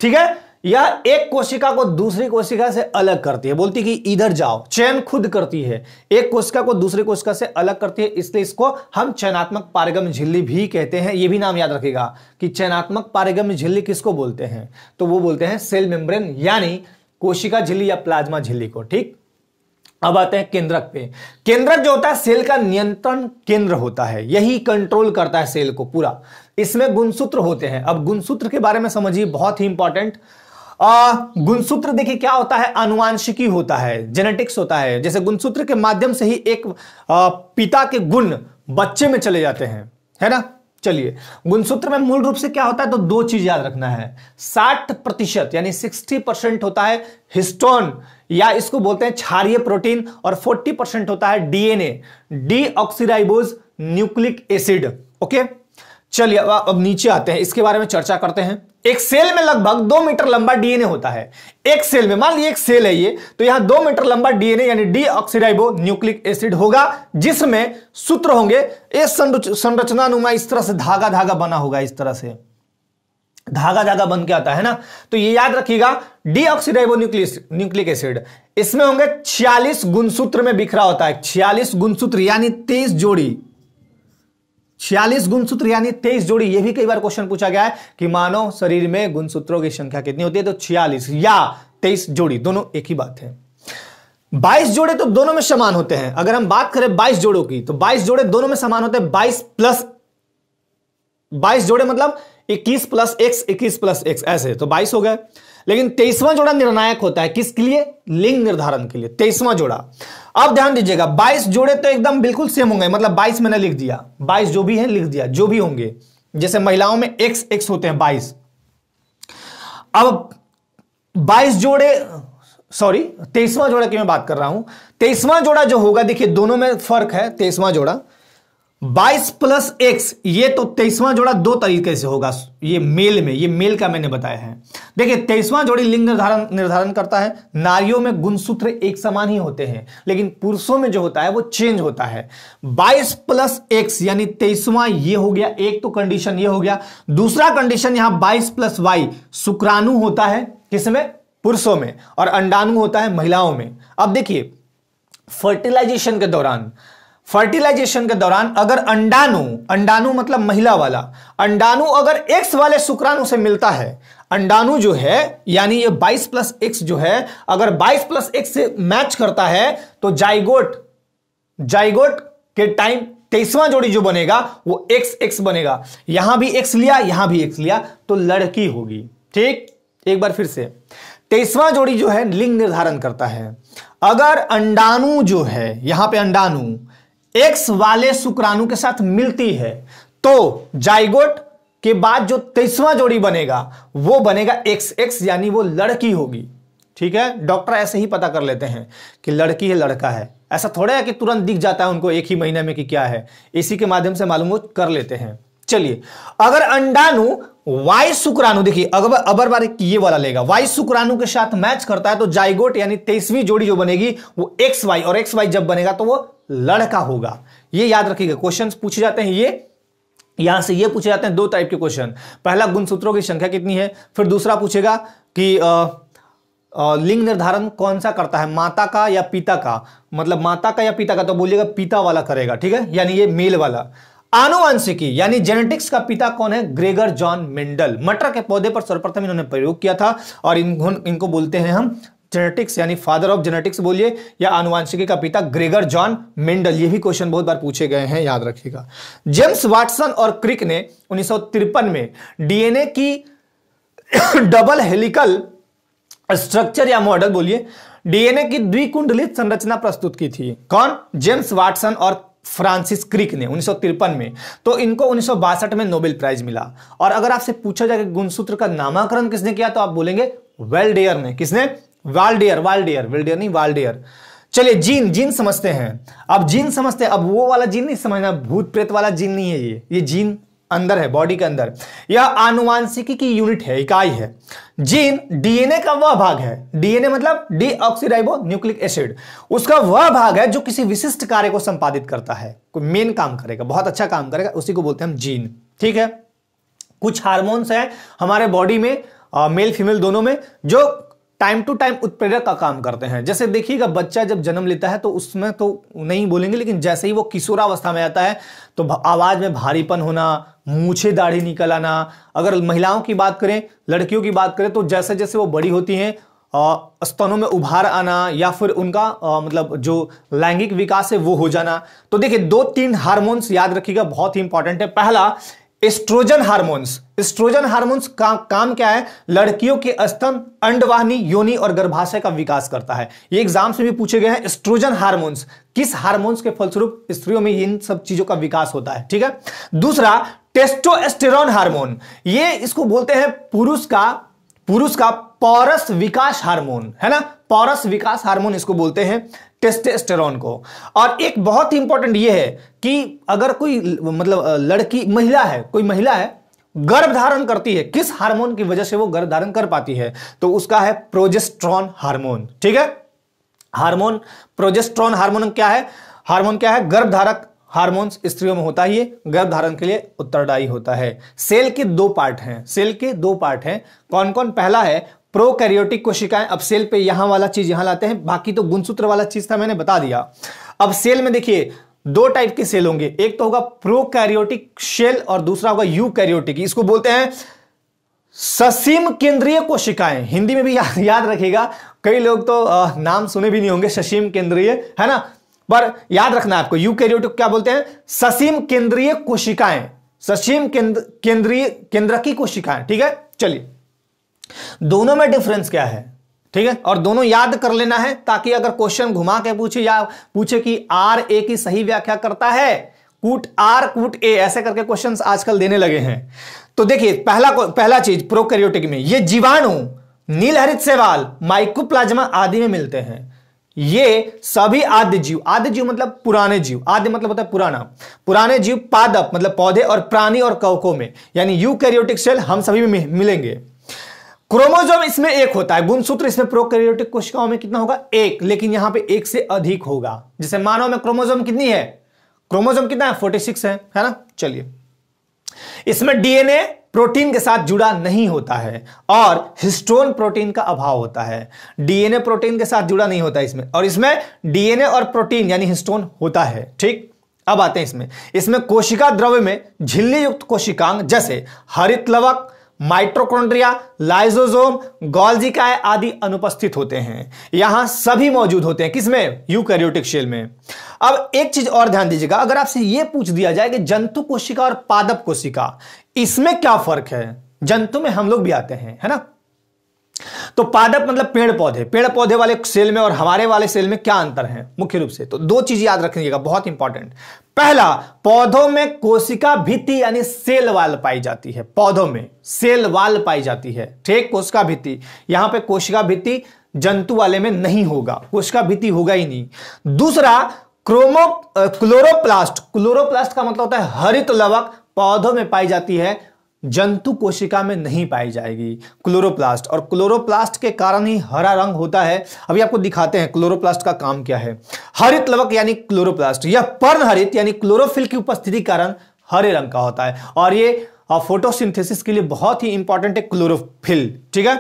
ठीक है। यह एक कोशिका को दूसरी कोशिका से अलग करती है, बोलती कि इधर जाओ, चयन खुद करती है, एक कोशिका को दूसरी कोशिका से अलग करती है, इसलिए इसको हम चयनात्मक पारगम्य झिल्ली भी कहते हैं। यह भी नाम याद रखिएगा कि चयनात्मक पारगम्य झिल्ली किसको बोलते हैं, तो वो बोलते हैं सेल मेम्ब्रेन यानी कोशिका झिल्ली या प्लाज्मा झिल्ली को, ठीक। अब आते हैं केंद्रक पे। केंद्रक जो होता है सेल का नियंत्रण केंद्र होता है, यही कंट्रोल करता है सेल को पूरा। इसमें गुणसूत्र होते हैं। अब गुणसूत्र के बारे में समझिए, बहुत ही इंपॉर्टेंट। गुणसूत्र देखिए क्या होता है, आनुवांशिकी होता है, जेनेटिक्स होता है। जैसे गुणसूत्र के माध्यम से ही एक पिता के गुण बच्चे में चले जाते हैं, है ना। चलिए, गुणसूत्र में मूल रूप से क्या होता है, तो 2 चीज याद रखना है। 60% यानी 60% होता है हिस्टोन या इसको बोलते हैं क्षारीय प्रोटीन, और 40% होता है DNA, deoxyribose nucleic acid, okay. चलिए अब नीचे आते हैं, इसके बारे में चर्चा करते हैं। एक सेल में लगभग 2 मीटर लंबा डीएनए होता है। एक सेल में, मान लीजिए एक सेल है ये, तो यहां 2 मीटर लंबा डीएनए यानी डीऑक्सीराइबो न्यूक्लिक एसिड होगा, जिसमें सूत्र होंगे। इस संरचना नुमा इस तरह से धागा धागा बना होगा, इस तरह से धागा धागा बन के आता है ना। तो ये याद रखिएगा, डीऑक्सीराइबो न्यूक्लिक एसिड, इसमें होंगे 46 गुणसूत्र में बिखरा होता है। 46 गुणसूत्र यानी 23 जोड़ी, 46 गुणसूत्र यानी 23 जोड़ी। ये भी कई बार क्वेश्चन पूछा गया है कि मानव शरीर में गुणसूत्रों की संख्या कितनी होती है, तो 46 या 23 जोड़ी, दोनों एक ही बात है। 22 जोड़े तो दोनों में समान होते हैं। अगर हम बात करें 22 जोड़ों की, तो 22 जोड़े दोनों में समान होते हैं। 22 जोड़े मतलब 21 प्लस x, 21 प्लस x, ऐसे तो 22 हो गए। लेकिन 23वां जोड़ा निर्णायक होता है, किसके लिए? लिंग निर्धारण के लिए 23वां जोड़ा। अब ध्यान दीजिएगा, 22 जोड़े तो एकदम बिल्कुल सेम होंगे, मतलब 22 मैंने लिख दिया, 22 जो भी है लिख दिया, जो भी होंगे। जैसे महिलाओं में x होते हैं 22। अब 22 जोड़े, सॉरी 23वां जोड़ा की मैं बात कर रहा हूं। 23वां जोड़ा जो होगा, देखिए दोनों में फर्क है। 23वां जोड़ा 22 प्लस x, ये तो 23वां जोड़ा दो तरीके से होगा। ये मेल में, ये मेल का मैंने बताया है। देखिए 23वां जोड़ी लिंग निर्धारण करता है। नारियों में गुणसूत्र एक समान ही होते हैं, लेकिन पुरुषों में जो होता है वो चेंज होता है। 22 प्लस x यानी 23वां ये हो गया, एक तो कंडीशन ये हो गया। दूसरा कंडीशन यहां 22 प्लस y, शुक्राणु होता है किसमें? पुरुषों में, और अंडाणु होता है महिलाओं में। अब देखिए फर्टिलाइजेशन के दौरान अगर अंडाणु मतलब महिला वाला अंडाणु अगर एक्स वाले शुक्राणु से मिलता है, अंडाणु जो है यानी ये 22 प्लस एक्स जो है, अगर 22 प्लस एक्स से मैच करता है तो जाइगोट के टाइम 23वां जोड़ी जो बनेगा वो एक्स बनेगा। यहां भी एक्स लिया, यहां भी एक्स लिया, तो लड़की होगी। ठीक, एक बार फिर से, 23वां जोड़ी जो है लिंग निर्धारण करता है। अगर अंडाणु जो है, यहां पे अंडाणु एक्स वाले शुक्राणु के साथ मिलती है, तो जाइगोट के बाद जो 23वां जोड़ी बनेगा वो बनेगा एक्स यानी वो लड़की होगी। ठीक है, डॉक्टर ऐसे ही पता कर लेते हैं कि लड़की है लड़का है। ऐसा थोड़ा है कि तुरंत दिख जाता है उनको एक ही महीने में कि क्या है, इसी के माध्यम से मालूम कर लेते हैं। चलिए, अगर अंडाणु वाई शुक्राणु, देखिए अबर बार ये वाला लेगा, वाई शुक्राणु के साथ मैच करता है तो जाइगोट यानी 23वीं जोड़ी जो बनेगी वो एक्स वाई, और एक्स वाई जब बनेगा तो वो लड़का होगा। ये याद रखिएगा, क्वेश्चंस पूछे जाते हैं ये, यहां से ये पूछे जाते हैं दो टाइप के क्वेश्चन। पहला गुणसूत्रों की संख्या कितनी है, फिर दूसरा पूछेगा कि लिंग निर्धारण कौन सा करता है, माता का या पिता का, मतलब माता का या पिता का, तो बोलिएगा पिता वाला करेगा। ठीक है, यानी ये मेल वाला। आनुवंशिकी यानी जेनेटिक्स का पिता कौन है? Gregor John Mendel. मटर के पौधे पर सर्वप्रथम इन्होंने प्रयोग किया था, और इनको बोलते हैं हम जेनेटिक्स यानी फादर ऑफ जेनेटिक्स बोलिए, या आनुवंशिकी का पिता ग्रेगर जॉन मेंडल। ये भी क्वेश्चन बहुत बार पूछे गए हैं, याद रखिएगा। जेम्स वाटसन और क्रिक ने 1953 में डीएनए की डबल हेलिकल स्ट्रक्चर या मॉडल बोलिए, डीएनए की द्विकुंडलित संरचना प्रस्तुत की थी। कौन? जेम्स वाटसन और फ्रांसिस क्रिक ने 1953 में। तो इनको 1962 में नोबेल प्राइज मिला। और अगर आपसे पूछा जाए कि गुणसूत्र का नामकरण किसने किया, तो आप बोलेंगे वाल्डेयर ने। किसने? वाल्डेयर नहीं, वाल्डेयर। चलिए जीन समझते हैं। अब जीन समझते हैं, अब वो वाला जीन नहीं समझना, भूत प्रेत वाला जीन नहीं है ये जीन अंदर है, बॉडी के अंदर। यह आनुवांशिकी की यूनिट है, इकाई है। जीन डीएनए का वह भाग है, डीएनए मतलब डीऑक्सीराइबो न्यूक्लिक एसिड, उसका वह भाग है जो किसी विशिष्ट कार्य को संपादित करता है, कोई मेन काम करेगा, बहुत अच्छा काम करेगा, उसी को बोलते हैं हम जीन। ठीक है, कुछ हार्मोन्स हैं हमारे बॉडी में, मेल फीमेल दोनों में, जो टाइम टू टाइम उत्प्रेरक का काम करते हैं। जैसे देखिएगा, बच्चा जब जन्म लेता है तो उसमें तो नहीं बोलेंगे, लेकिन जैसे ही वो किशोरावस्था में आता है तो आवाज में भारीपन होना, मूछे दाढ़ी निकल आना। अगर महिलाओं की बात करें, लड़कियों की बात करें, तो जैसे जैसे वो बड़ी होती हैं स्तनों में उभार आना, या फिर उनका मतलब जो लैंगिक विकास है वो हो जाना। तो देखिए 2-3 हार्मोन्स याद रखिएगा, बहुत ही इंपॉर्टेंट है। पहला एस्ट्रोजन हार्मोन्स। एस्ट्रोजन हार्मोन्स का काम क्या है? लड़कियों के स्तन, अंडवाहिनी, योनि और गर्भाशय का विकास करता है। ये एग्जाम से भी पूछे गए हैं। एस्ट्रोजन हार्मोन्स, किस हार्मोन्स के फलस्वरूप स्त्रियों में इन सब चीजों का विकास होता है। ठीक है, दूसरा टेस्टोस्टेरोन हार्मोन, ये इसको बोलते हैं पुरुष का पौरस विकास हार्मोन, है ना, पौरस विकास हार्मोन इसको बोलते हैं, टेस्टोस्टेरोन को। और एक बहुत ही इंपॉर्टेंट ये है कि अगर कोई मतलब लड़की कोई महिला है गर्भ धारण करती है, किस हार्मोन की वजह से वो गर्भ धारण कर पाती है? तो उसका है प्रोजेस्टेरोन हार्मोन। ठीक है, हार्मोन प्रोजेस्टेरोन हार्मोन क्या है? गर्भधारक हार्मोन्स स्त्रियों में होता ही है, गर्भ धारण के लिए उत्तरदायी होता है। सेल के दो पार्ट हैं, कौन कौन? पहला है प्रोकैरियोटिक कोशिकाएं। अब सेल पे यहां वाला चीज यहां लाते हैं, बाकी तो गुणसूत्र वाला चीज था मैंने बता दिया। अब सेल में देखिए दो टाइप के सेल होंगे, एक तो होगा प्रोकैरियोटिक सेल और दूसरा होगा यूकैरियोटिक। इसको बोलते हैं ससीम केंद्रीय कोशिकाएं। हिंदी में भी याद रखिएगा, कई लोग तो नाम सुने भी नहीं होंगे, ससीम केंद्रीय, है ना, पर याद रखना है आपको। यूकैरियोटिक क्या बोलते हैं? ससीम केंद्रीय कोशिकाएं, ससीम केंद्रीय केंद्रकी कोशिकाएं। ठीक है, चलिए दोनों में डिफरेंस क्या है, ठीक है, और दोनों याद कर लेना है ताकि अगर क्वेश्चन घुमा के पूछे या पूछे कि आर ए की सही व्याख्या करता है, कूट आर कूट ए, ऐसे करके क्वेश्चंस आजकल देने लगे हैं। तो देखिए पहला चीज प्रोकैरियोटिक में ये जीवाणु नीलहरित शैवाल, माइकोप्लाज्मा आदि में मिलते हैं। ये सभी आद्य जीव, आद्य जीव मतलब पुराने जीव, आद्य मतलब होता है पुराना, पुराने जीव पादप मतलब पौधे और प्राणी और कवकों में, यानी यूकैरियोटिक सेल हम सभी में मिलेंगे। क्रोमोसोम इसमें एक होता है, गुणसूत्र इसमें प्रोकैरियोटिक कोशिकाओं में कितना होगा? एक, लेकिन यहां पे एक से अधिक होगा। जैसे मानव में क्रोमोसोम कितनी है? क्रोमोसोम कितना है? 46 है ना। चलिए, इसमें डीएनए प्रोटीन के साथ जुड़ा नहीं होता है और हिस्टोन प्रोटीन का अभाव होता है। डीएनए प्रोटीन के साथ जुड़ा नहीं होता इसमें, और इसमें डीएनए और प्रोटीन यानी हिस्टोन होता है। ठीक, अब आते हैं इसमें कोशिका द्रव्य में झिल्ली युक्त कोशिकांग जैसे हरित लवक, माइटोकॉन्ड्रिया, लाइसोसोम, गोल्जिकाए आदि अनुपस्थित होते हैं। यहां सभी मौजूद होते हैं, किसमें? यूकैरियोटिक सेल में। अब एक चीज और ध्यान दीजिएगा, अगर आपसे यह पूछ दिया जाए कि जंतु कोशिका और पादप कोशिका, इसमें क्या फर्क है? जंतु में हम लोग भी आते हैं, है ना। तो पादप मतलब पेड़ पौधे, पेड़ पौधे वाले सेल में और हमारे वाले सेल में क्या अंतर है मुख्य रूप से? तो दो चीज याद रखिएगा, बहुत इंपॉर्टेंट। पहला, पौधों में कोशिका भित्ति यानी सेल वाल पाई जाती है, पौधों में सेल वाल पाई जाती है। ठीक, कोशिका भित्ति, यहां पे कोशिका भित्ति जंतु वाले में नहीं होगा, कोशिका भित्ति होगा ही नहीं। दूसरा, क्लोरोप्लास्ट, क्लोरोप्लास्ट का मतलब होता है हरित लवक, पौधों में पाई जाती है, जंतु कोशिका में नहीं पाई जाएगी क्लोरोप्लास्ट, और क्लोरोप्लास्ट के कारण ही हरा रंग होता है। अभी आपको दिखाते हैं क्लोरोप्लास्ट का काम क्या है। हरित लवक यानी क्लोरोप्लास्ट, यह पर्णहरित यानी क्लोरोफिल की उपस्थिति के कारण हरे रंग का होता है, और ये फोटोसिंथेसिस के लिए बहुत ही इंपॉर्टेंट है क्लोरोफिल। ठीक है,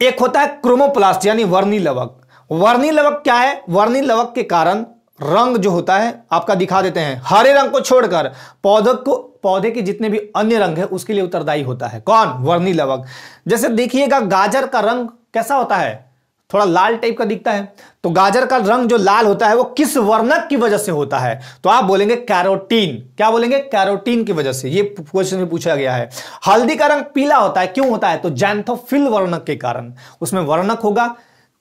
एक होता है क्रोमोप्लास्ट यानी वर्णी लवक। वर्णी लवक क्या है? वर्णी लवक के कारण रंग जो होता है आपका दिखा देते हैं, हरे रंग को छोड़कर पौधे के जितने भी अन्य रंग है उसके लिए उत्तरदायी होता है। कौन? वर्णी लवक। जैसे देखिएगा गाजर का रंग कैसा होता है? थोड़ा लाल टाइप का दिखता है, तो गाजर का रंग जो लाल होता है वो किस वर्णक की वजह से होता है? तो आप बोलेंगे कैरोटीन। क्या बोलेंगे? कैरोटीन की वजह से। ये क्वेश्चन में पूछा गया है। हल्दी का रंग पीला होता है, क्यों होता है? तो जैंथोफिल वर्णक के कारण, उसमें वर्णक होगा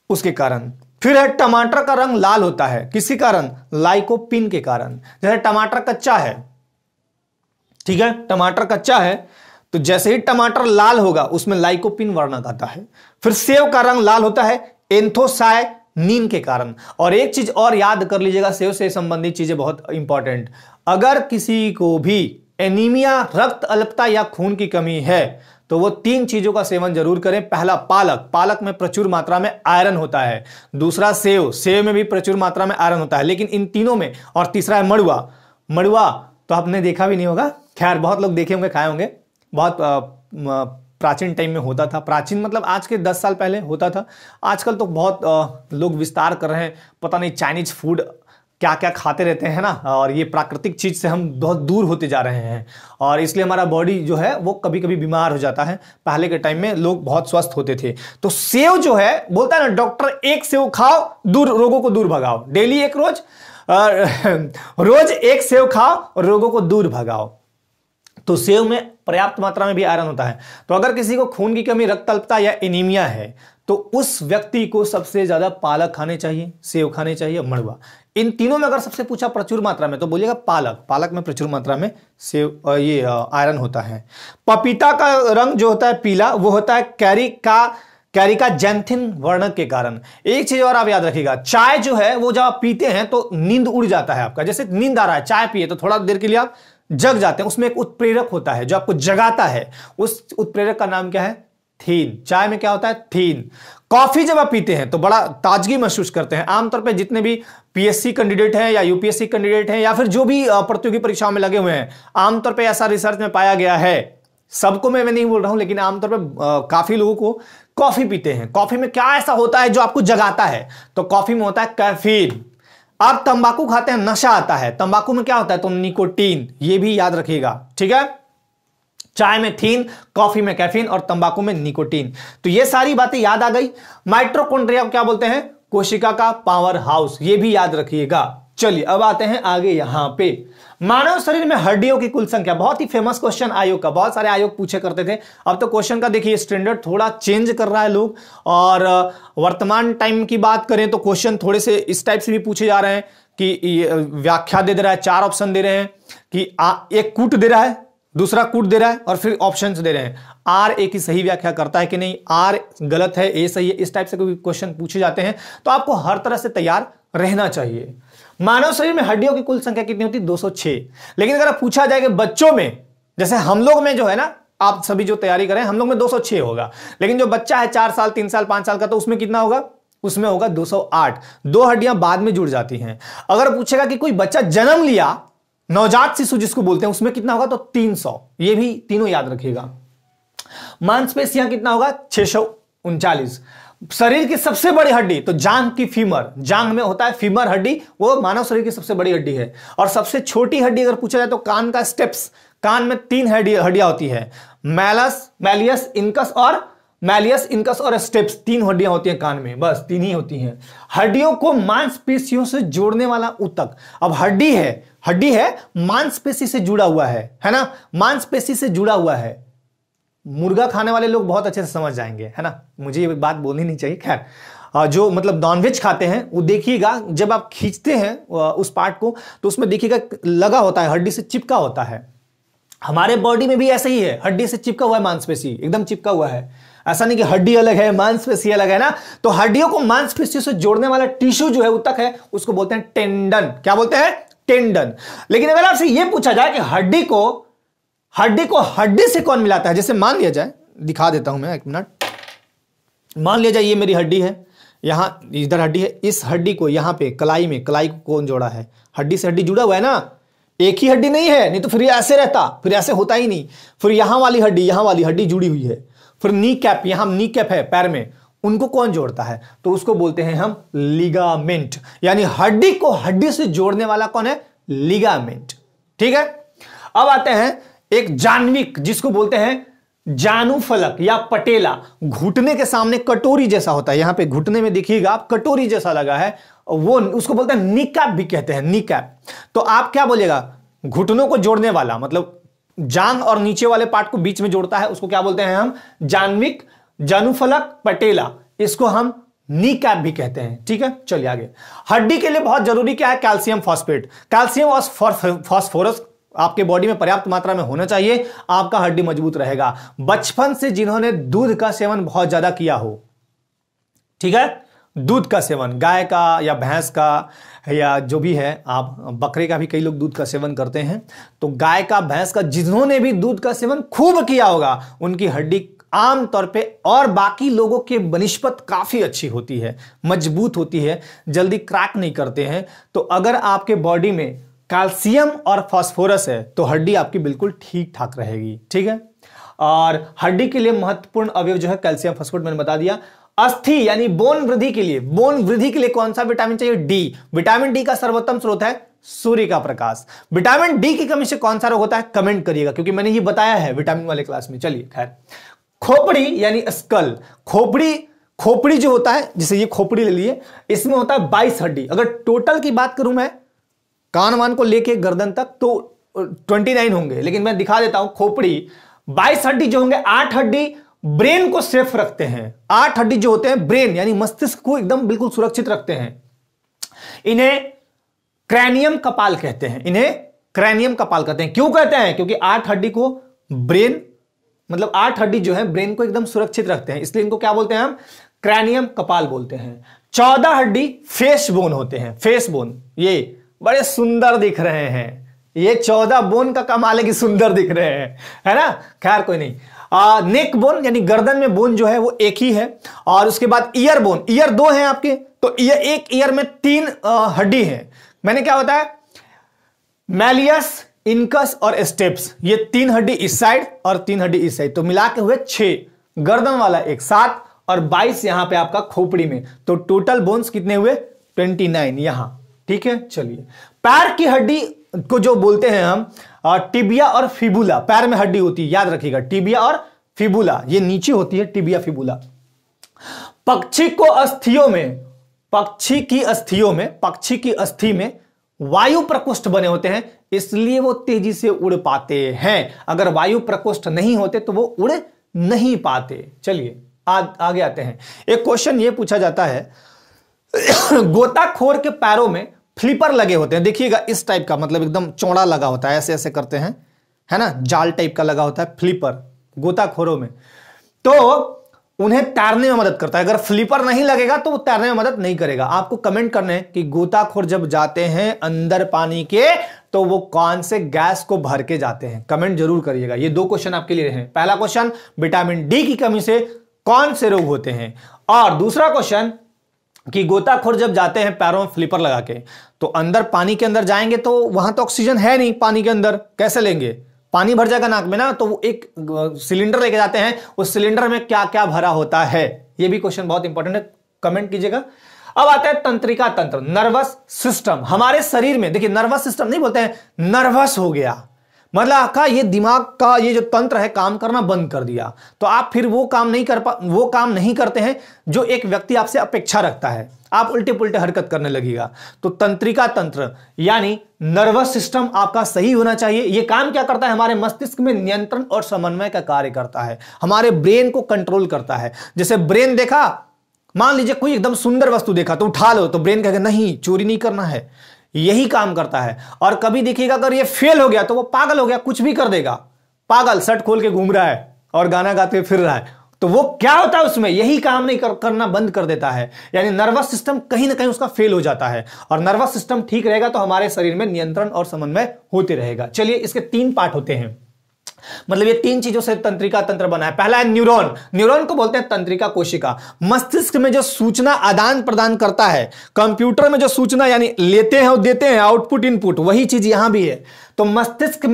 उसके कारण। फिर है टमाटर का रंग लाल होता है, किसके कारण? लाइकोपिन के कारण। जैसे टमाटर कच्चा है, ठीक है, टमाटर कच्चा है तो जैसे ही टमाटर लाल होगा उसमें लाइकोपिन वर्णक आता है। फिर सेव का रंग लाल होता है एंथोसायनिन के कारण। और एक चीज और याद कर लीजिएगा, सेव से संबंधित चीजें बहुत इंपॉर्टेंट, अगर किसी को भी एनीमिया, रक्त अल्पता या खून की कमी है तो वो तीन चीजों का सेवन जरूर करें। पहला पालक, पालक में प्रचुर मात्रा में आयरन होता है। दूसरा सेव, सेव में भी प्रचुर मात्रा में आयरन होता है, लेकिन इन तीनों में। और तीसरा है मड़ुआ। मड़ुआ तो आपने देखा भी नहीं होगा, खैर बहुत लोग देखे होंगे, खाए होंगे, बहुत प्राचीन टाइम में होता था। प्राचीन मतलब आज के 10 साल पहले होता था। आजकल तो बहुत लोग विस्तार कर रहे हैं, पता नहीं चाइनीज फूड क्या क्या खाते रहते हैं ना, और ये प्राकृतिक चीज से हम बहुत दूर होते जा रहे हैं, और इसलिए हमारा बॉडी जो है वो कभी कभी बीमार हो जाता है। पहले के टाइम में लोग बहुत स्वस्थ होते थे। तो सेव जो है, बोलता है ना डॉक्टर, एक सेव खाओ, रोगों को दूर भगाओ। डेली एक रोज एक सेव खाओ और रोगों को दूर भगाओ। तो सेव में पर्याप्त मात्रा में भी आयरन होता है। तो अगर किसी को खून की कमी, रक्त अल्पता या एनीमिया है तो उस व्यक्ति को सबसे ज्यादा पालक खाने चाहिए, सेव खाने चाहिए, मड़ुआ। इन तीनों में अगर सबसे पूछा प्रचुर मात्रा में तो बोलिएगा पालक। पालक में प्रचुर मात्रा में सेव ये आयरन होता है। पपीता का रंग जो होता है पीला, वो होता है कैरिका जैंथिन वर्णक के कारण। एक चीज और आप याद रखिएगा, चाय जो है वो जब आप पीते हैं तो नींद उड़ जाता है आपका। जैसे नींद आ रहा है, चाय पिए तो थोड़ा देर के लिए आप जग जाते हैं, उसमें एक उत्प्रेरक होता है जो आपको जगाता है। उस उत्प्रेरक का नाम क्या है? थीन। चाय में क्या होता है? थीन। कॉफी जब आप पीते हैं तो बड़ा ताजगी महसूस करते हैं। आमतौर पे जितने भी पीएससी कैंडिडेट हैं या यूपीएससी कैंडिडेट हैं या फिर जो भी प्रतियोगी परीक्षाओं में लगे हुए हैं, आमतौर पे ऐसा रिसर्च में पाया गया है, सबको मैं नहीं बोल रहा हूं, लेकिन आमतौर पे काफी लोगों को कॉफी पीते हैं। कॉफी में क्या ऐसा होता है जो आपको जगाता है? तो कॉफी में होता है कैफीन। आप तंबाकू खाते हैं, नशा आता है, तंबाकू में क्या होता है, तो निकोटीन, ये भी याद रखिएगा, ठीक है। चाय में थीन, कॉफी में कैफीन और तंबाकू में निकोटीन। तो ये सारी बातें याद आ गई। माइटोकॉन्ड्रिया को क्या बोलते हैं, कोशिका का पावर हाउस, ये भी याद रखिएगा। चलिए अब आते हैं आगे। यहां पे मानव शरीर में हड्डियों की कुल संख्या, बहुत ही फेमस क्वेश्चन आयोग का, बहुत सारे आयोग पूछे करते थे। अब तो क्वेश्चन का देखिए स्टैंडर्ड थोड़ा चेंज कर रहा है लोग, और वर्तमान टाइम की बात करें तो क्वेश्चन थोड़े से इस टाइप से भी पूछे जा रहे हैं कि व्याख्या दे रहा है, 4 ऑप्शन दे रहे हैं कि एक कूट दे रहा है, दूसरा कूट दे रहा है और फिर ऑप्शंस दे रहे हैं। आर ए की सही व्याख्या करता है कि नहीं, आर गलत है, ए सही है, इस टाइप से कोई क्वेश्चन पूछे जाते हैं। तो आपको हर तरह से तैयार रहना चाहिए। मानव शरीर में हड्डियों की कुल संख्या कितनी होती है, 206। लेकिन अगर पूछा जाए कि बच्चों में, जैसे हम लोग में जो है ना, आप सभी जो तैयारी करें, हम लोग में 206 होगा, लेकिन जो बच्चा है 4 साल 3 साल 5 साल का, तो उसमें कितना होगा, उसमें होगा 208। 2 हड्डियां बाद में जुड़ जाती हैं। अगर पूछेगा कि कोई बच्चा जन्म लिया, नवजात शिशु जिसको बोलते हैं, उसमें कितना होगा, तो 300। ये भी तीनों याद रखिएगा। मांसपेशियां कितना होगा, 639। शरीर की सबसे बड़ी हड्डी, तो जांघ की फीमर, जांघ में होता है फीमर हड्डी, वो मानव शरीर की सबसे बड़ी हड्डी है। और सबसे छोटी हड्डी अगर पूछा जाए तो कान का स्टेप्स, कान में 3 हड्डियां होती है, मैलियस इनकस और स्टेप्स, 3 हड्डियां होती हैं कान में, बस 3 ही होती हैं। हड्डियों को मांसपेशियों से जोड़ने वाला ऊतक, अब हड्डी है मांसपेशी से जुड़ा हुआ है ना, मांसपेशी से जुड़ा हुआ है। मुर्गा खाने वाले लोग बहुत अच्छे से समझ जाएंगे, है ना, मुझे ये बात बोलनी नहीं चाहिए। खैर, जो मतलब नॉनवेज खाते हैं वो देखिएगा, जब आप खींचते हैं उस पार्ट को, तो उसमें देखिएगा लगा होता है, हड्डी से चिपका होता है। हमारे बॉडी में भी ऐसा ही है, हड्डी से चिपका हुआ है, मांसपेशी एकदम चिपका हुआ है। ऐसा नहीं कि हड्डी अलग है मांसपेशी अलग है ना। तो हड्डियों को मांसपेशियों से जोड़ने वाला टिश्यू जो है, ऊतक है, उसको बोलते हैं टेंडन। क्या बोलते हैं, टेंडन। लेकिन अगर आपसे यह पूछा जाए कि हड्डी को हड्डी से कौन मिलाता है, जैसे मान लिया जाए, दिखा देता हूं मैं, 1 मिनट। मान लिया जाए ये मेरी हड्डी है, यहां इधर हड्डी है, इस हड्डी को यहां पे कलाई में, कलाई को कौन जोड़ा है, हड्डी से हड्डी जुड़ा हुआ है ना, एक ही हड्डी नहीं है, नहीं तो फिर ऐसे रहता, फिर ऐसे होता ही नहीं। फिर यहां वाली हड्डी जुड़ी हुई है, फिर नी कैप, यहां नी कैप है पैर में, उनको कौन जोड़ता है, तो उसको बोलते हैं हम लिगामेंट। यानी हड्डी को हड्डी से जोड़ने वाला कौन है, लिगामेंट। ठीक है। अब आते हैं एक जान्विक, जिसको बोलते हैं जानुफलक या पटेला। घुटने के सामने कटोरी जैसा होता है, यहां पे घुटने में देखिएगा आप, कटोरी जैसा लगा है, वो उसको बोलते हैं नीकैप भी कहते हैं, नीकैप। तो आप क्या बोलेगा, घुटनों को जोड़ने वाला, मतलब जांग और नीचे वाले पार्ट को बीच में जोड़ता है, उसको क्या बोलते हैं हम, जान्विक, जानुफलक, पटेला, इसको हम नीकैप भी कहते हैं। ठीक है, चलिए आगे। हड्डी के लिए बहुत जरूरी क्या है, कैल्शियम फॉस्फेट। कैल्शियम और फॉस्फोरस आपके बॉडी में पर्याप्त मात्रा में होना चाहिए, आपका हड्डी मजबूत रहेगा। बचपन से जिन्होंने दूध का सेवन बहुत ज्यादा किया हो, ठीक है, दूध का सेवन, गाय का या भैंस का या जो भी है, आप बकरे का भी कई लोग दूध का सेवन करते हैं, तो गाय का, भैंस का, जिन्होंने भी दूध का सेवन खूब किया होगा, उनकी हड्डी आमतौर पे और बाकी लोगों के बनिस्पत काफी अच्छी होती है, मजबूत होती है, जल्दी क्रैक नहीं करते हैं। तो अगर आपके बॉडी में कैल्शियम और फास्फोरस है तो हड्डी आपकी बिल्कुल ठीक ठाक रहेगी। ठीक है। और हड्डी के लिए महत्वपूर्ण अवयव जो है कैल्शियम फास्फोरेट, मैंने बता दिया। अस्थि यानी बोन वृद्धि के लिए कौन सा विटामिन चाहिए, डी। विटामिन डी का सर्वोत्तम स्रोत है सूर्य का प्रकाश। विटामिन डी की कमी से कौन सा रोग होता है, कमेंट करिएगा, क्योंकि मैंने ये बताया है विटामिन वाले क्लास में। चलिए खैर, खोपड़ी यानी स्कल, खोपड़ी जो होता है, जैसे ये खोपड़ी ले लिए, इसमें होता है 22 हड्डी। अगर टोटल की बात करूं मैं, कान वान को लेके गर्दन तक, तो 29 होंगे, लेकिन मैं दिखा देता हूं। खोपड़ी 22 हड्डी जो होंगे, 8 हड्डी ब्रेन को सेफ रखते हैं। 8 हड्डी जो होते हैं ब्रेन यानी मस्तिष्क को एकदम बिल्कुल सुरक्षित रखते हैं। इन्हें क्रैनियम कपाल कहते हैं, क्यों कहते हैं, क्योंकि 8 हड्डी को ब्रेन, मतलब 8 हड्डी जो है ब्रेन को एकदम सुरक्षित रखते हैं, इसलिए इनको क्या बोलते हैं हम, क्रैनियम कपाल बोलते हैं। 14 हड्डी फेस बोन होते हैं, फेस बोन, ये बड़े सुंदर दिख रहे हैं, ये 14 बोन का कमाल है कि सुंदर दिख रहे हैं, है ना, खैर कोई नहीं। नेक बोन यानी गर्दन में बोन जो है वो एक ही है। और उसके बाद ईयर बोन, ईयर 2 हैं आपके, तो एक ईयर में 3 हड्डी है। मैंने क्या बताया, मैलियस, इनकस और स्टेप्स, ये 3 हड्डी इस साइड और 3 हड्डी इस साइड, तो मिला के हुए 6। गर्दन वाला एक 7 और 22 यहां पे आपका खोपड़ी में, तो टोटल बोन्स कितने हुए, 29 यहां, ठीक है, चलिए। पैर की हड्डी को जो बोलते हैं हम टिबिया और फिबुला, पैर में हड्डी होती है, याद रखिएगा, टिबिया और फिबुला, ये नीचे होती है टिबिया फिबुला। पक्षी की अस्थि में वायु प्रकोष्ठ बने होते हैं, इसलिए वो तेजी से उड़ पाते हैं। अगर वायु प्रकोष्ठ नहीं होते तो वो उड़ नहीं पाते। चलिए आगे आते हैं। एक क्वेश्चन ये पूछा जाता है, गोताखोर के पैरों में फ्लिपर लगे होते हैं, देखिएगा इस टाइप का, मतलब एकदम चौड़ा लगा होता है, ऐसे ऐसे करते हैं, है ना, जाल टाइप का लगा होता है फ्लिपर गोताखोरों में, तो उन्हें तैरने में मदद करता है। अगर फ्लिपर नहीं लगेगा तो वो तैरने में मदद नहीं करेगा। आपको कमेंट करना है कि गोताखोर जब जाते हैं अंदर पानी के तो वो कौन से गैस को भर के जाते हैं, कमेंट जरूर करिएगा। ये दो क्वेश्चन आपके लिए हैं। पहला क्वेश्चन, विटामिन डी की कमी से कौन से रोग होते हैं, और दूसरा क्वेश्चन कि गोताखोर जब जाते हैं पैरों में फ्लिपर लगा के तो अंदर पानी के अंदर जाएंगे तो वहां तो ऑक्सीजन है नहीं, पानी के अंदर कैसे लेंगे, पानी भर जाएगा नाक में ना, तो वो एक सिलेंडर लेके जाते हैं, उस सिलेंडर में क्या क्या भरा होता है, ये भी क्वेश्चन बहुत इंपॉर्टेंट है, कमेंट कीजिएगा। अब आता है तंत्रिका तंत्र, नर्वस सिस्टम। हमारे शरीर में देखिए, नर्वस सिस्टम नहीं बोलते हैं, नर्वस हो गया मतलब आपका ये दिमाग का ये जो तंत्र है काम करना बंद कर दिया, तो आप फिर वो काम नहीं करते हैं जो एक व्यक्ति आपसे अपेक्षा रखता है, आप उल्टे पुल्टे हरकत करने लगेगा। तो तंत्रिका तंत्र यानी नर्वस सिस्टम आपका सही होना चाहिए। ये काम क्या करता है, हमारे मस्तिष्क में नियंत्रण और समन्वय का कार्य करता है, हमारे ब्रेन को कंट्रोल करता है। जैसे ब्रेन देखा, मान लीजिए कोई एकदम सुंदर वस्तु देखा तो उठा लो, तो ब्रेन कहेगा नहीं चोरी नहीं करना है, यही काम करता है। और कभी देखिएगा अगर ये फेल हो गया तो वो पागल हो गया, कुछ भी कर देगा, पागल शर्ट खोल के घूम रहा है और गाना गाते फिर रहा है, तो वो क्या होता है उसमें, यही काम नहीं करना बंद कर देता है। यानी नर्वस सिस्टम कहीं ना कहीं उसका फेल हो जाता है, और नर्वस सिस्टम ठीक रहेगा तो हमारे शरीर में नियंत्रण और समन्वय होते रहेगा। चलिए, इसके 3 पार्ट होते हैं, मतलब ये 3 चीजों से तंत्रिका तंत्र बना है। पहला है न्यूरॉन, न्यूरॉन को बोलते हैं तंत्रिका कोशिका। मस्तिष्क में जो सूचना आदान प्रदान करता है, कंप्यूटर में जो सूचना यानी लेते हैं और देते हैं, आउटपुट इनपुट, वही चीज यहां भी है। तो मस्तिष्क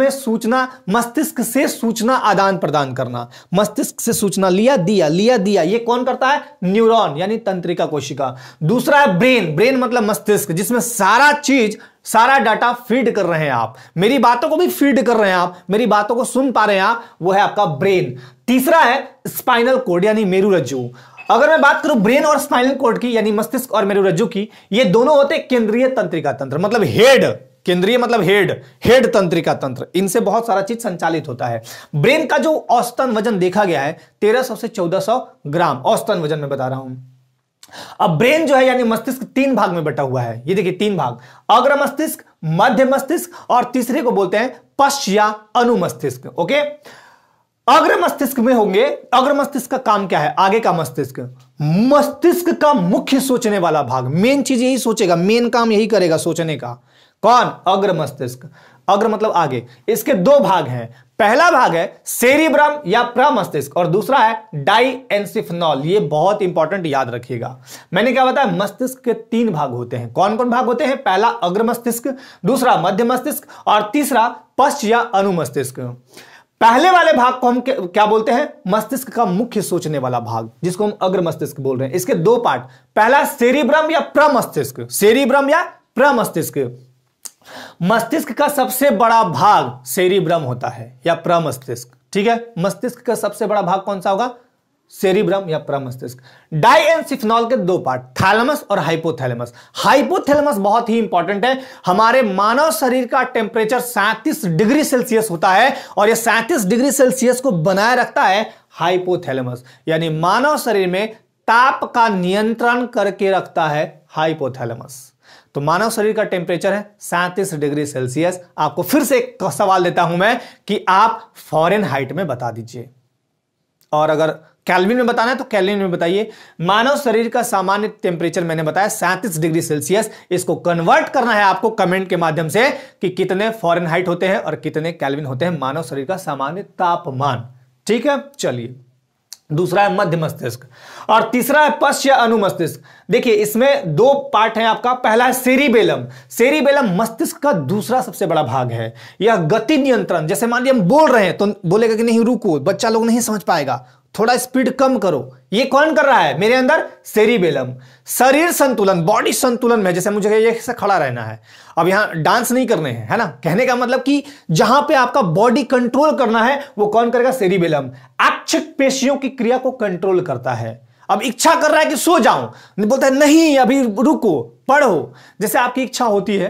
से सूचना आदान प्रदान करना, मस्तिष्क से सूचना लिया दिया, ये कौन करता है, न्यूरॉन यानी तंत्रिका कोशिका। दूसरा है ब्रेन, ब्रेन मतलब मस्तिष्क, जिसमें सारा डाटा फीड कर रहे हैं आप, मेरी बातों को भी फीड कर रहे हैं आप, मेरी बातों को सुन पा रहे हैं आप, वो है आपका ब्रेन। तीसरा है स्पाइनल कोड यानी मेरुरज्जु। अगर मैं बात करूं ब्रेन और स्पाइनल कोड की यानी मस्तिष्क और मेरुरज्जु की, ये दोनों होते केंद्रीय तंत्रिका तंत्र, मतलब हेड, केंद्रीय मतलब हेड तंत्रिका तंत्र, इनसे बहुत सारा चीज संचालित होता है। ब्रेन का जो औसतन वजन देखा गया है 1300 से 1400 ग्राम, औसतन वजन में बता रहा हूं। अब ब्रेन जो है यानी मस्तिष्क 3 भाग में बटा हुआ है, ये देखिए 3 भाग, अग्र मस्तिष्क, मध्य मस्तिष्क और तीसरे को बोलते हैं पश्च या अनुमस्तिष्क। ओके, अग्र मस्तिष्क में होंगे, अग्र मस्तिष्क का काम क्या है, आगे का मस्तिष्क, मस्तिष्क का मुख्य सोचने वाला भाग, मेन चीज यही सोचेगा, मेन काम यही करेगा सोचने का, कौन, अग्र मस्तिष्क। अग्र मतलब आगे। इसके 2 भाग हैं, पहला भाग है सेरिब्रम या प्रमस्तिष्क और दूसरा है डाइएन्सिफेनॉल। ये बहुत इंपॉर्टेंट, याद रखिएगा। मैंने क्या बताया, मस्तिष्क के 3 भाग होते हैं। कौन कौन भाग होते हैं, पहला अग्र मस्तिष्क, दूसरा मध्य मस्तिष्क और तीसरा पश्च या अनुमस्तिष्क। पहले वाले भाग को हम क्या बोलते हैं, मस्तिष्क का मुख्य सोचने वाला भाग, जिसको हम अग्र मस्तिष्क बोल रहे हैं। इसके 2 पार्ट, पहला सेरिब्रम या प्रमस्तिष्क, सेरिब्रम या प्रमस्तिष्क। मस्तिष्क का सबसे बड़ा भाग सेरिब्रम होता है या प्रमस्तिष्क, ठीक है। मस्तिष्क का सबसे बड़ा भाग कौन सा होगा, सेरिब्रम या प्रमस्तिष्क। डाइएन्सिफेनॉल के 2 पार्ट, थैलेमस और हाइपोथैलेमस। हाइपोथैलेमस बहुत ही इंपॉर्टेंट है। हमारे मानव शरीर का टेम्परेचर 37 डिग्री सेल्सियस होता है और यह 37 डिग्री सेल्सियस को बनाए रखता है हाइपोथैलेमस, यानी मानव शरीर में ताप का नियंत्रण करके रखता है हाइपोथैलेमस। तो मानव शरीर का टेम्परेचर है 37 डिग्री सेल्सियस। आपको फिर से एक सवाल देता हूं मैं कि आप फ़ारेनहाइट में बता दीजिए, और अगर केल्विन में बताना है तो केल्विन में बताइए। मानव शरीर का सामान्य टेम्परेचर मैंने बताया 37 डिग्री सेल्सियस। इसको कन्वर्ट करना है आपको कमेंट के माध्यम से कि कितने फ़ारेनहाइट होते हैं और कितने केल्विन होते हैं मानव शरीर का सामान्य तापमान, ठीक है। चलिए, दूसरा है मध्य मस्तिष्क और तीसरा है पश्च या अनुमस्तिष्क। देखिए, इसमें 2 पार्ट हैं आपका। पहला है सेरिबेलम। सेरिबेलम मस्तिष्क का दूसरा सबसे बड़ा भाग है। यह गति नियंत्रण, जैसे मान लिया हम बोल रहे हैं तो बोलेगा कि नहीं रुको, बच्चा लोग नहीं समझ पाएगा, थोड़ा स्पीड कम करो। ये कौन कर रहा है मेरे अंदर? सेरिबेलम। शरीर संतुलन, बॉडी संतुलन में, जैसे मुझे ये से खड़ा रहना है, अब यहां डांस नहीं करने हैं, है ना। कहने का मतलब कि जहां पे आपका बॉडी कंट्रोल करना है वो कौन करेगा? सेरिबेलम। ऐच्छिक पेशियों की क्रिया को कंट्रोल करता है। अब इच्छा कर रहा है कि सो जाऊं, बोलता है नहीं अभी रुको, पढ़ो। जैसे आपकी इच्छा होती है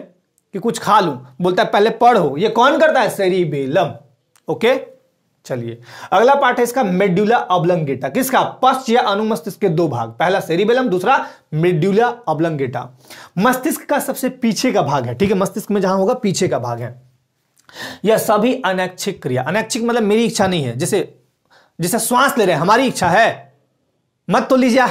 कि कुछ खा लूं, बोलता है पहले पढ़ो। ये कौन करता है? सेरिबेलम। ओके, चलिए अगला पार्ट है इसका मेडुला ऑब्लंगेटा। किसका? पश्च या अनुमस्तिष्क के दो भाग, पहला सेरिबेलम, दूसरा मेडुला ऑब्लंगेटा। मस्तिष्क का सबसे पीछे का भाग है, ठीक है, मस्तिष्क में जहां होगा पीछे का भाग है। यह सभी अनैच्छिक क्रिया, अनैच्छिक मतलब मेरी इच्छा नहीं है, जैसे श्वास ले रहे हैं, हमारी इच्छा है, मत तो लीजिए,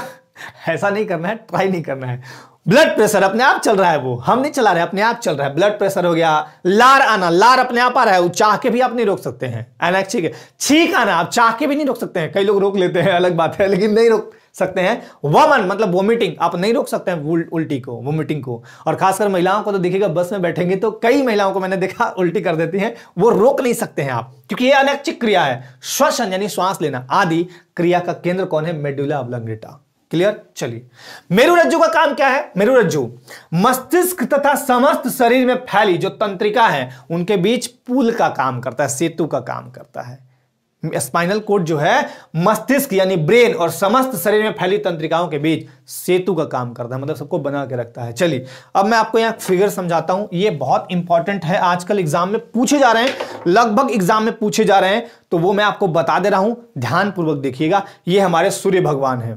ऐसा नहीं करना है, ट्राई नहीं करना है। ब्लड प्रेशर अपने आप चल रहा है, वो हम नहीं चला रहे, अपने आप चल रहा है। ब्लड प्रेशर हो गया, लार आना, लार अपने आप आ रहा है, वो चाह के भी आप नहीं रोक सकते हैं, अनैच्छिक है। छींक आना आप चाह के भी नहीं रोक सकते हैं, कई लोग रोक लेते हैं, अलग बात है, लेकिन नहीं रोक सकते हैं। वमन मतलब वोमिटिंग, आप नहीं रोक सकते हैं उल्टी को, वोमिटिंग को। और खासकर महिलाओं को तो देखिएगा, बस में बैठेंगे तो कई महिलाओं को मैंने देखा उल्टी कर देती हैं, वो रोक नहीं सकते हैं आप, क्योंकि ये अनैच्छिक क्रिया है। श्वसन यानी श्वास लेना आदि क्रिया का केंद्र कौन है? Medulla oblongata. क्लियर? चलिए, मेरुरज्जु का काम क्या है? मेरुरज्जु मस्तिष्क तथा समस्त शरीर में फैली जो तंत्रिका है उनके बीच पुल का काम करता है, सेतु का काम करता है। स्पाइनल कोड जो है मस्तिष्क यानी ब्रेन और समस्त शरीर में फैली तंत्रिकाओं के बीच सेतु का काम करता है, मतलब सबको बना के रखता है। चलिए अब मैं आपको यहां फिगर समझाता हूं, ये बहुत इंपॉर्टेंट है, आजकल एग्जाम में पूछे जा रहे हैं, लगभग एग्जाम में पूछे जा रहे हैं, तो वो मैं आपको बता दे रहा हूं, ध्यानपूर्वक देखिएगा। ये हमारे सूर्य भगवान है,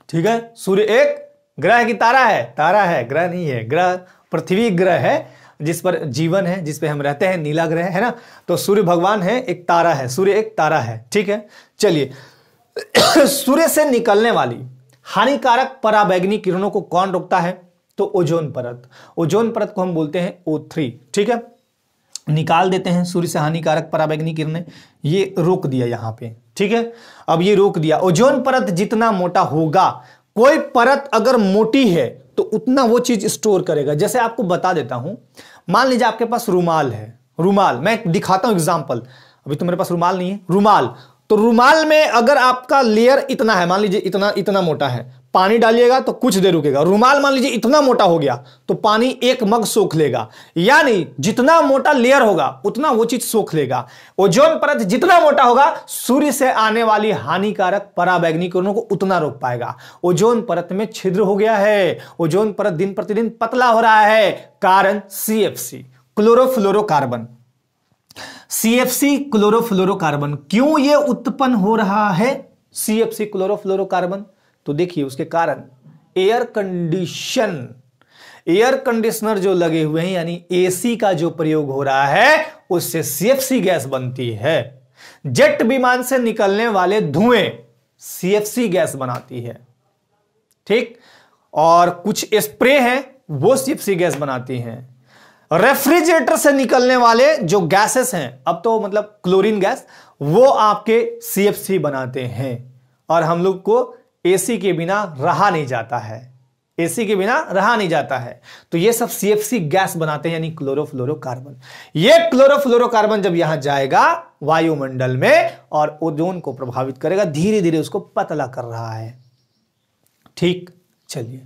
ठीक है। सूर्य एक ग्रह की तारा है, तारा है, ग्रह नहीं है, ग्रह पृथ्वी ग्रह है जिस पर जीवन है, जिस पे हम रहते हैं, नीला ग्रह है ना। तो सूर्य भगवान है, एक तारा है, सूर्य एक तारा है, ठीक है। चलिए सूर्य से निकलने वाली हानिकारक पराबैंगनी किरणों को कौन रोकता है? तो ओजोन परत। ओजोन परत को हम बोलते हैं O3, ठीक है। निकाल देते हैं सूर्य से हानिकारक पराबैंगनी किरणें, ये रोक दिया यहां पे, ठीक है। अब ये रोक दिया। ओजोन परत जितना मोटा होगा, कोई परत अगर मोटी है तो उतना वो चीज स्टोर करेगा। जैसे आपको बता देता हूं, मान लीजिए आपके पास रुमाल है, रुमाल मैं दिखाता हूं एग्जांपल, अभी तो मेरे पास रुमाल नहीं है, रुमाल, तो रुमाल में अगर आपका लेयर इतना है, मान लीजिए इतना इतना मोटा है, पानी डालिएगा तो कुछ देर रुकेगा। रुमाल मान लीजिए इतना मोटा हो गया तो पानी एक मग सोख लेगा, यानी जितना मोटा लेयर होगा उतना वो चीज सोख लेगा। ओजोन परत जितना मोटा होगा, सूर्य से आने वाली हानिकारक पराबैंगनी किरणों को उतना रोक पाएगा। ओजोन परत में छिद्र हो गया है, ओजोन परत दिन प्रतिदिन पतला हो रहा है, कारण CFC, क्लोरोफ्लोरोकार्बन। CFC क्लोरोफ्लोरोकार्बन, क्यों ये उत्पन्न हो रहा है CFC क्लोरोफ्लोरोकार्बन? तो देखिए उसके कारण एयर कंडीशनर जो लगे हुए हैं, यानी AC का जो प्रयोग हो रहा है, उससे CFC गैस बनती है। जेट विमान से निकलने वाले धुएं CFC गैस बनाती है, ठीक। और कुछ स्प्रे हैं वो CFC गैस बनाती हैं। रेफ्रिजरेटर से निकलने वाले जो गैसेस हैं, अब तो मतलब क्लोरीन गैस, वो आपके CFC बनाते हैं। और हम लोग को AC के बिना रहा नहीं जाता है, AC के बिना रहा नहीं जाता है, तो ये सब CFC गैस बनाते हैं, यानी क्लोरोफ्लोरोकार्बन। ये क्लोरोफ्लोरोकार्बन जब यहां जाएगा वायुमंडल में और ओजोन को प्रभावित करेगा, धीरे धीरे उसको पतला कर रहा है, ठीक। चलिए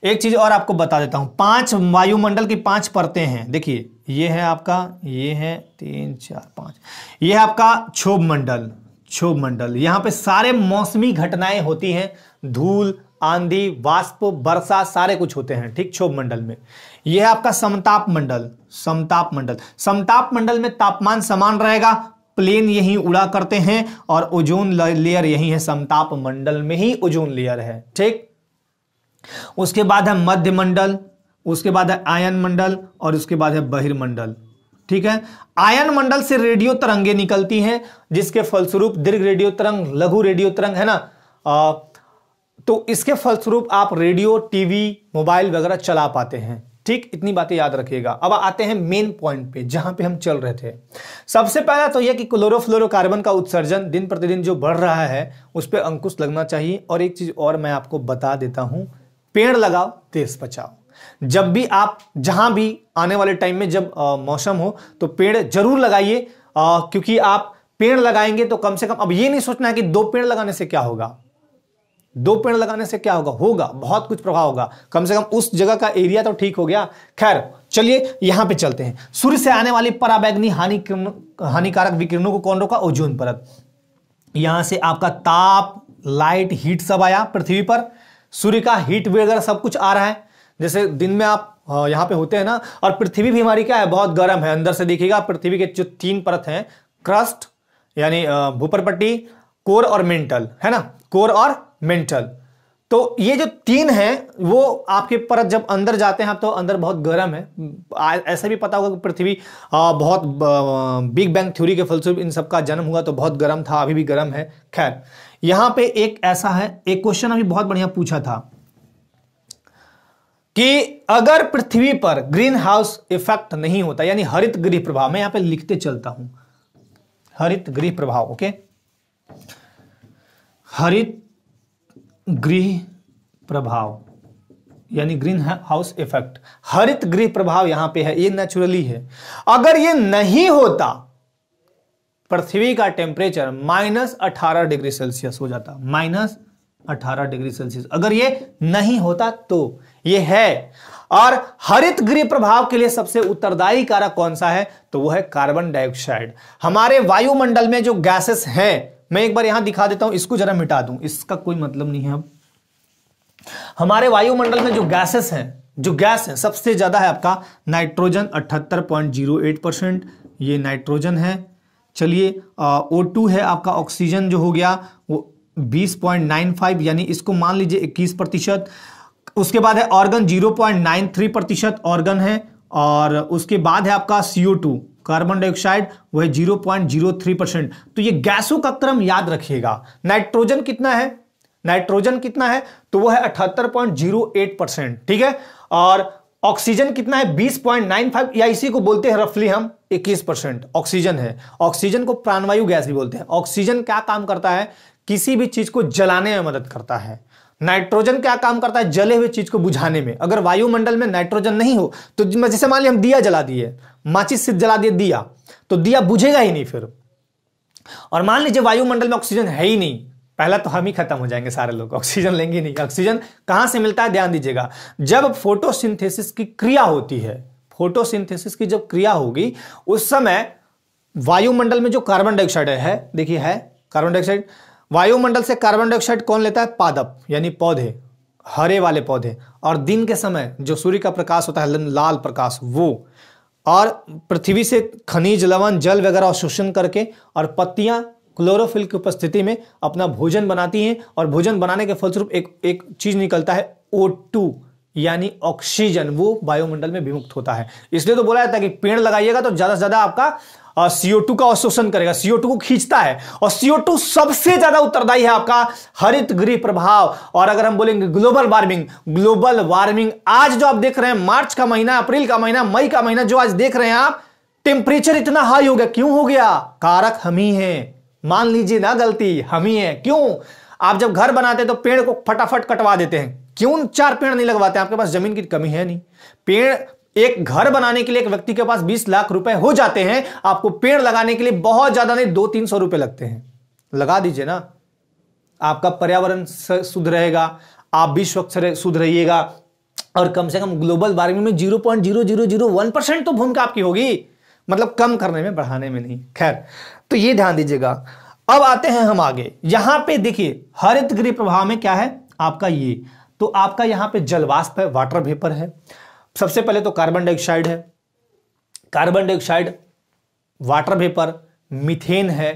एक चीज और आपको बता देता हूं, 5 वायुमंडल की 5 परतें हैं। देखिए ये है आपका, ये है 3 4 5, ये है आपका क्षोभ मंडल, क्षोभ मंडल, यहां पे सारे मौसमी घटनाएं होती हैं, धूल, आंधी, वाष्प, वर्षा, सारे कुछ होते हैं, ठीक। क्षोभ मंडल में यह है आपका समताप मंडल, समताप मंडल। समताप मंडल में तापमान समान रहेगा, प्लेन यहीं उड़ा करते हैं, और ओजोन लेयर यही है, समताप मंडल में ही ओजोन लेयर है, ठीक। उसके बाद है मध्य मंडल, उसके बाद है आयन मंडल, और उसके बाद है बहिर्मंडल, ठीक है। आयन मंडल से रेडियो तरंगे निकलती हैं, जिसके फलस्वरूप दीर्घ रेडियो तरंग, लघु रेडियो तरंग, है ना, तो इसके फलस्वरूप आप रेडियो, टीवी, मोबाइल वगैरह चला पाते हैं, ठीक। इतनी बातें याद रखिएगा। अब आते हैं मेन पॉइंट पे, जहां पे हम चल रहे थे। सबसे पहला तो यह कि क्लोरोफ्लोरोकार्बन का उत्सर्जन दिन प्रतिदिन जो बढ़ रहा है उस पर अंकुश लगना चाहिए। और एक चीज और मैं आपको बता देता हूं, पेड़ लगाओ देश बचाओ। जब भी आप जहां भी आने वाले टाइम में जब मौसम हो तो पेड़ जरूर लगाइए, क्योंकि आप पेड़ लगाएंगे तो कम से कम, अब ये नहीं सोचना है कि 2 पेड़ लगाने से क्या होगा, 2 पेड़ लगाने से क्या होगा, होगा बहुत कुछ प्रभाव होगा, कम से कम उस जगह का एरिया तो ठीक हो गया। खैर चलिए यहां पे चलते हैं। सूर्य से आने वाली पराबैंगनी हानिकारक विकिरणों को कौन रोका? ओजोन परत। यहां से आपका ताप, लाइट, हीट सब आया पृथ्वी पर, सूर्य का हीट वगैरह सब कुछ आ रहा है। जैसे दिन में आप यहां पे होते हैं ना, और पृथ्वी भी हमारी क्या है, बहुत गर्म है। अंदर से देखिएगा पृथ्वी के जो 3 परत हैं, क्रस्ट यानी भूपरपट्टी, कोर और मेंटल, है ना, कोर और मेंटल। तो ये जो 3 हैं वो आपके परत जब अंदर जाते हैं तो अंदर बहुत गर्म है। ऐसा भी पता होगा कि पृथ्वी बहुत बिग बैंग थ्योरी के फलस्वरूप इन सब का जन्म हुआ, तो बहुत गर्म था, अभी भी गर्म है। खैर यहां पे एक ऐसा है, एक क्वेश्चन अभी बहुत बढ़िया पूछा था कि अगर पृथ्वी पर ग्रीन हाउस इफेक्ट नहीं होता, यानी हरित गृह प्रभाव, मैं यहां पे लिखते चलता हूं, हरित गृह प्रभाव, ओके, हरित गृह प्रभाव यानी ग्रीन हाउस इफेक्ट, हरित गृह प्रभाव यहां पे है, ये नेचुरली है। अगर ये नहीं होता, पृथ्वी का टेम्परेचर -18 डिग्री सेल्सियस हो जाता, -18 डिग्री सेल्सियस। अगर ये नहीं होता तो ये है। और हरित गृह प्रभाव के लिए सबसे उत्तरदायी कारक कौन सा है? तो वो है कार्बन डाइऑक्साइड। हमारे वायुमंडल में जो गैसेस हैं, मैं एक बार यहां दिखा देता हूं, इसको जरा मिटा दूं, इसका कोई मतलब नहीं है। अब हमारे वायुमंडल में जो गैसेस हैं, जो गैस है सबसे ज्यादा है आपका नाइट्रोजन 78.08%, ये नाइट्रोजन है। चलिए O2 है आपका, ऑक्सीजन जो हो गया वो 20.95, यानी इसको मान लीजिए 21%। उसके बाद है ऑर्गन 0.93% ऑर्गन है, और उसके बाद है आपका CO2 कार्बन डाइऑक्साइड, वो है 0.03%। तो ये गैसों का क्रम याद रखिएगा। नाइट्रोजन कितना है? नाइट्रोजन कितना है? तो वो है 78.08%, ठीक है। और ऑक्सीजन कितना है? 20.95, या इसी को बोलते हैं रफली हम 21% ऑक्सीजन है। ऑक्सीजन को प्राणवायु गैस भी बोलते हैं। ऑक्सीजन क्या काम करता है? किसी भी चीज को जलाने में मदद करता है। नाइट्रोजन क्या काम करता है? जले हुए चीज को बुझाने में। अगर वायुमंडल में नाइट्रोजन नहीं हो तो जैसे मान लिया हम दिया जला दिए, माचिस से जला दिए दिया, तो दिया बुझेगा ही नहीं फिर। और मान लीजिए वायुमंडल में ऑक्सीजन है ही नहीं, पहला तो हम ही खत्म हो जाएंगे, सारे लोग ऑक्सीजन लेंगे नहीं। ऑक्सीजन कहां से मिलता है? ध्यान दीजिएगा, जब फोटोसिंथेसिस की क्रिया होती है, फोटोसिंथेसिस की जब क्रिया होगी उस समय वायुमंडल में जो कार्बन डाइऑक्साइड है, देखिए है कार्बन डाइऑक्साइड, वायुमंडल से कार्बन डाइऑक्साइड कौन लेता है? पादप यानी पौधे, हरे वाले पौधे। और दिन के समय जो सूर्य का प्रकाश होता है, लाल प्रकाश, वो, और पृथ्वी से खनिज लवण जल वगैरह शोषण करके, और पत्तियां क्लोरोफिल की उपस्थिति में अपना भोजन बनाती हैं, और भोजन बनाने के फलस्वरूप एक चीज निकलता है O2 यानी ऑक्सीजन, वो वायुमंडल में विमुक्त होता है। इसलिए तो बोला जाता है कि पेड़ लगाइएगा तो ज्यादा से ज्यादा आपका CO2 का अवशोषण करेगा, CO2 को खींचता है, और CO2 सबसे ज्यादा उत्तरदायी है आपका हरित गृह प्रभाव। और अगर हम बोलेंगे ग्लोबल वार्मिंग, ग्लोबल वार्मिंग आज जो आप देख रहे हैं, मार्च का महीना, अप्रैल का महीना, मई का महीना जो आज देख रहे हैं आप, टेम्परेचर इतना हाई हो गया, क्यों हो गया? कारक हम ही हैं, मान लीजिए ना, गलती हम ही है। क्यों? आप जब घर बनाते तो पेड़ को फटाफट कटवा देते हैं, क्यों 4 पेड़ नहीं लगवाते? आपके पास जमीन की कमी है नहीं। पेड़, एक घर बनाने के लिए एक व्यक्ति के पास 20 लाख रुपए हो जाते हैं, आपको पेड़ लगाने के लिए बहुत ज्यादा नहीं 200-300 रुपए लगते हैं। लगा दीजिए ना, आपका पर्यावरण शुद्ध रहेगा, आप भी स्वच्छ शुद्ध रहिएगा, और कम से कम ग्लोबल वार्मिंग में 0.0001% तो भूमिका आपकी होगी, मतलब कम करने में, बढ़ाने में नहीं। खैर, तो ये ध्यान दीजिएगा। अब आते हैं हम आगे, यहां पे देखिए हरित गृह प्रभाव में क्या है आपका, ये तो आपका यहां पे जलवाष्प है, वाटर वेपर है। सबसे पहले तो कार्बन डाइऑक्साइड है, carbon dioxide, water vapour, methane है,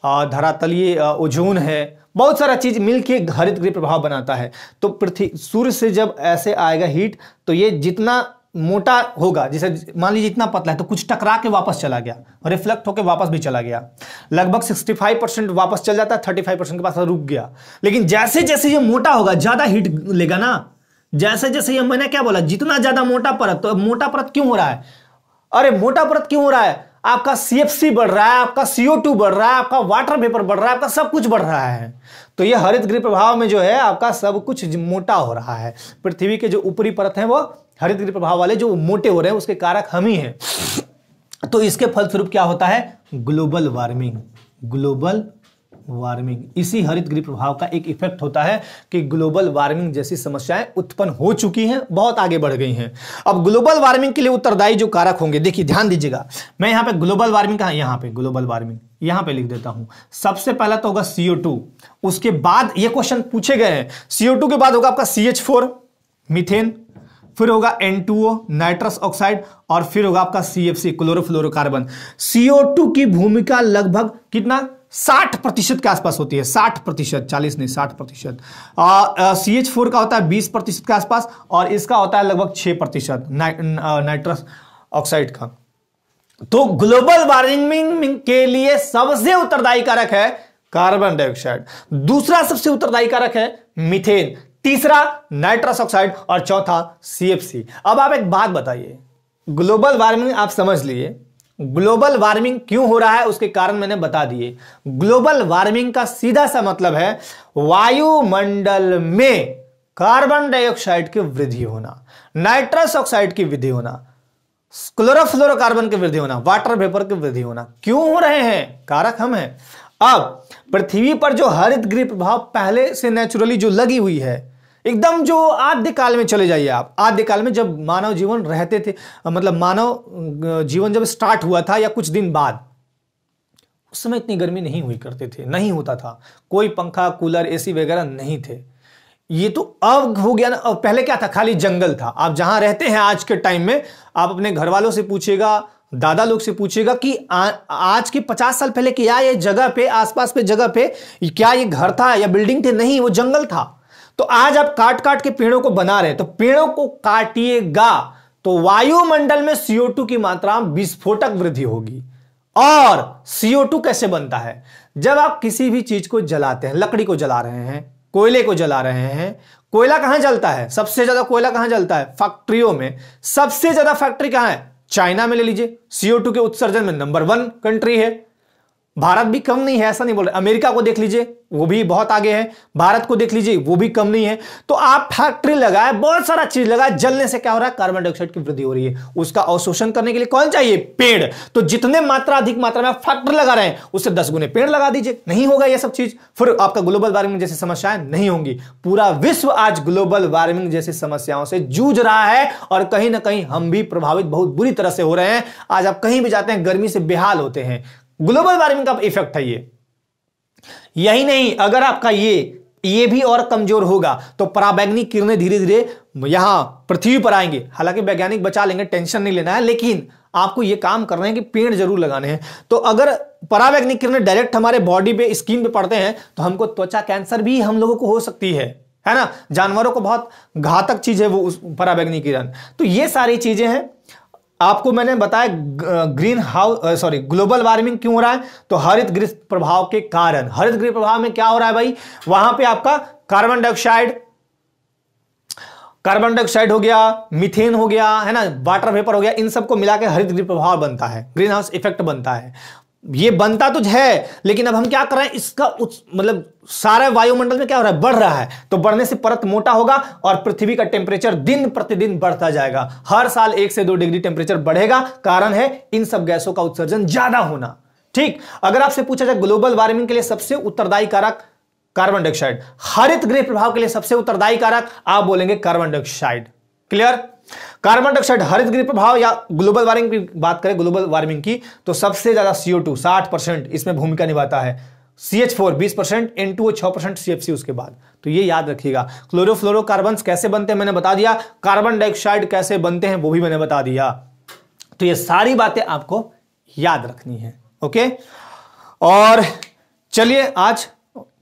धरातलीय ओजोन है, बहुत सारा चीज मिलके हरित गृह प्रभाव बनाता है। तो पृथ्वी, सूर्य से जब ऐसे आएगा हीट, तो ये जितना मोटा होगा, जैसे मान लीजिए इतना पतला है तो कुछ टकरा के वापस चला गया, रिफ्लेक्ट होकर वापस भी चला गया, लगभग 65% वापस चल जाता है, 35% के पास रुक गया। लेकिन जैसे जैसे ये मोटा होगा ज्यादा हीट लेगा ना, जैसे जैसे ये, मैंने क्या बोला, जितना ज्यादा मोटा परत, तो मोटा परत क्यों हो रहा है? अरे मोटा परत क्यों हो रहा है? आपका CFC बढ़ रहा है, आपका CO2 बढ़ रहा है, आपका वाटर वेपर बढ़ रहा है, आपका सब कुछ बढ़ रहा है। तो ये हरित गृह प्रभाव में जो है आपका सब कुछ मोटा हो रहा है। पृथ्वी के जो ऊपरी परत है वो हरित गृह प्रभाव वाले जो मोटे हो रहे हैं, उसके कारक हम ही हैं। तो इसके फलस्वरूप क्या होता है? Global warming, global warming. इसी हरित गृह प्रभाव का एक इफेक्ट होता है कि ग्लोबल वार्मिंग जैसी समस्याएं उत्पन्न हो चुकी हैं, बहुत आगे बढ़ गई हैं। अब ग्लोबल वार्मिंग के लिए उत्तरदायी जो कारक होंगे, देखिए ध्यान दीजिएगा, मैं यहां पे ग्लोबल वार्मिंग कहां, यहां पे ग्लोबल वार्मिंग यहां पे लिख देता हूं। सबसे पहला तो होगा CO2, उसके बाद ये क्वेश्चन पूछे गए हैं, CO2 के बाद होगा आपका CH4 मीथेन, फिर होगा N2O नाइट्रस ऑक्साइड, और फिर होगा आपका CFC क्लोरोफ्लोरोकार्बन। CO2 की भूमिका लगभग कितना 60% के आसपास होती है, 60%, 40 नहीं 60%। CH4 का होता है 20% के आसपास, और इसका होता है लगभग 6% नाइट्रस ऑक्साइड का। तो ग्लोबल वार्मिंग के लिए सबसे उत्तरदायी कारक है कार्बन डाइऑक्साइड, दूसरा सबसे उत्तरदायी कारक है मीथेन, तीसरा नाइट्रस ऑक्साइड, और चौथा CFC। अब आप एक बात बताइए, ग्लोबल वार्मिंग आप समझ लिए, ग्लोबल वार्मिंग क्यों हो रहा है उसके कारण मैंने बता दिए। ग्लोबल वार्मिंग का सीधा सा मतलब है वायुमंडल में कार्बन डाइऑक्साइड की वृद्धि होना, नाइट्रस ऑक्साइड की वृद्धि होना, क्लोरोफ्लोरोकार्बन की वृद्धि होना, वाटर वेपर की वृद्धि होना। क्यों हो रहे हैं? कारक हम हैं। अब पृथ्वी पर जो हरित गृह प्रभाव पहले से नेचुरली जो लगी हुई है, एकदम जो आद्यकाल में चले जाइए आप, आद्यकाल में जब मानव जीवन रहते थे, मतलब मानव जीवन जब स्टार्ट हुआ था या कुछ दिन बाद, उस समय इतनी गर्मी नहीं हुई करते थे, नहीं होता था, कोई पंखा कूलर AC वगैरह नहीं थे। ये तो अब हो गया ना। अब पहले क्या था, खाली जंगल था। आप जहां रहते हैं आज के टाइम में, आप अपने घर वालों से पूछिएगा, दादा लोग से पूछिएगा कि आज के 50 साल पहले क्या ये जगह पे, आसपास पे जगह पे क्या ये घर था या बिल्डिंग थे? नहीं, वो जंगल था। तो आज आप काट काट के पेड़ों को बना रहे हैं, तो पेड़ों को काटिएगा तो वायुमंडल में CO2 की मात्रा में विस्फोटक वृद्धि होगी। और CO2 कैसे बनता है? जब आप किसी भी चीज को जलाते हैं, लकड़ी को जला रहे हैं, कोयले को जला रहे हैं, कोयला कहां जलता है? सबसे ज्यादा कोयला कहां जलता है? फैक्ट्रियों में। सबसे ज्यादा फैक्ट्री कहां है? चाइना में ले लीजिए, CO2 के उत्सर्जन में नंबर 1 कंट्री है। भारत भी कम नहीं है, ऐसा नहीं बोल रहे। अमेरिका को देख लीजिए, वो भी बहुत आगे है। भारत को देख लीजिए, वो भी कम नहीं है। तो आप फैक्ट्री लगाए, बहुत सारा चीज लगाए, जलने से क्या हो रहा है? कार्बन डाइऑक्साइड की वृद्धि हो रही है। उसका अवशोषण करने के लिए कौन चाहिए? पेड़। तो जितने मात्रा अधिक मात्रा में आप फैक्ट्री लगा रहे हैं, उससे 10 गुने पेड़ लगा दीजिए, नहीं होगा ये सब चीज, फिर आपका ग्लोबल वार्मिंग जैसी समस्याएं नहीं होंगी। पूरा विश्व आज ग्लोबल वार्मिंग जैसी समस्याओं से जूझ रहा है, और कहीं ना कहीं हम भी प्रभावित बहुत बुरी तरह से हो रहे हैं। आज आप कहीं भी जाते हैं, गर्मी से बेहाल होते हैं। ग्लोबल वार्मिंग का इफेक्ट है ये। यही नहीं, अगर आपका ये भी और कमजोर होगा तो पराबैंगनी किरणें धीरे धीरे यहां पृथ्वी पर आएंगे। हालांकि वैज्ञानिक बचा लेंगे, टेंशन नहीं लेना है, लेकिन आपको ये काम करना है कि पेड़ जरूर लगाने हैं। तो अगर पराबैंगनी किरणें डायरेक्ट हमारे बॉडी पे, स्किन पे पड़ते हैं, तो हमको त्वचा कैंसर भी हम लोगों को हो सकती है ना। जानवरों को बहुत घातक चीज है वो पराबैंगनी किरण। तो ये सारी चीजें हैं। आपको मैंने बताया ग्लोबल वार्मिंग क्यों हो रहा है, तो हरित गृह प्रभाव के कारण। हरित गृह प्रभाव में क्या हो रहा है भाई? वहां पे आपका कार्बन डाइऑक्साइड हो गया, मीथेन हो गया, है ना, वाटर वेपर हो गया, इन सबको मिला के हरित गृह प्रभाव बनता है, ग्रीन हाउस इफेक्ट बनता है। ये बनता तो है, लेकिन अब हम क्या कर रहे हैं, इसका मतलब सारा वायुमंडल में क्या हो रहा है? बढ़ रहा है। तो बढ़ने से परत मोटा होगा और पृथ्वी का टेम्परेचर दिन प्रतिदिन बढ़ता जाएगा। हर साल 1 से 2 डिग्री टेम्परेचर बढ़ेगा। कारण है इन सब गैसों का उत्सर्जन ज्यादा होना। ठीक, अगर आपसे पूछा जाए ग्लोबल वार्मिंग के लिए सबसे उत्तरदायी कारक कार्बन डाइऑक्साइड, हरित गृह प्रभाव के लिए सबसे उत्तरदायी कारक आप बोलेंगे carbon dioxide. Clear? Carbon dioxide, हरित गृह प्रभाव या ग्लोबल वार्मिंग की बात करें, ग्लोबल वार्मिंग की, तो सबसे ज्यादा CO2 60% इसमें भूमिका निभाता है, CH4 20%, N2O 6%, CFC उसके बाद। तो ये याद रखिएगा। क्लोरोफ्लोरोकार्बन्स कैसे बनते हैं मैंने बता दिया, कार्बन डाइऑक्साइड कैसे बनते हैं वो भी मैंने बता दिया। तो ये सारी बातें आपको याद रखनी है। ओके, और चलिए आज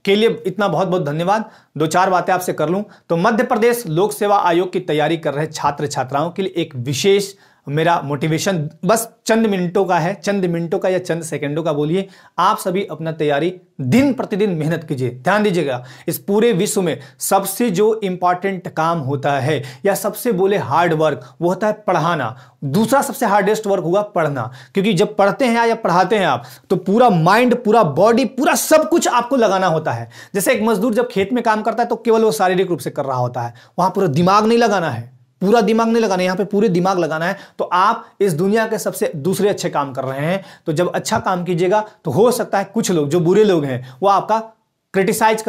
के लिए इतना बहुत बहुत धन्यवाद। 2-4 बातें आपसे कर लूं तो मध्य प्रदेश लोक सेवा आयोग की तैयारी कर रहे छात्र छात्राओं के लिए एक विशेष मेरा मोटिवेशन बस चंद मिनटों का है, चंद मिनटों का या चंद सेकंडों का बोलिए। आप सभी अपना तैयारी दिन प्रतिदिन मेहनत कीजिए। ध्यान दीजिएगा, इस पूरे विश्व में सबसे जो इंपॉर्टेंट काम होता है या सबसे बोले हार्ड वर्क, वो होता है पढ़ाना। दूसरा सबसे हार्डेस्ट वर्क होगा पढ़ना, क्योंकि जब पढ़ते हैं या पढ़ाते हैं आप तो पूरा माइंड, पूरा बॉडी, पूरा सब कुछ आपको लगाना होता है। जैसे एक मजदूर जब खेत में काम करता है तो केवल वो शारीरिक रूप से कर रहा होता है, वहां पूरा दिमाग नहीं लगाना है, पूरा दिमाग नहीं लगाना, यहां पे पूरे दिमाग लगाना है। तो आप इस दुनिया के सबसे दूसरे अच्छे काम कर रहे हैं। तो जब अच्छा काम कीजिएगा तो हो सकता है कुछ लोग जो बुरे लोग हैं वो आपको क्रिटिसाइज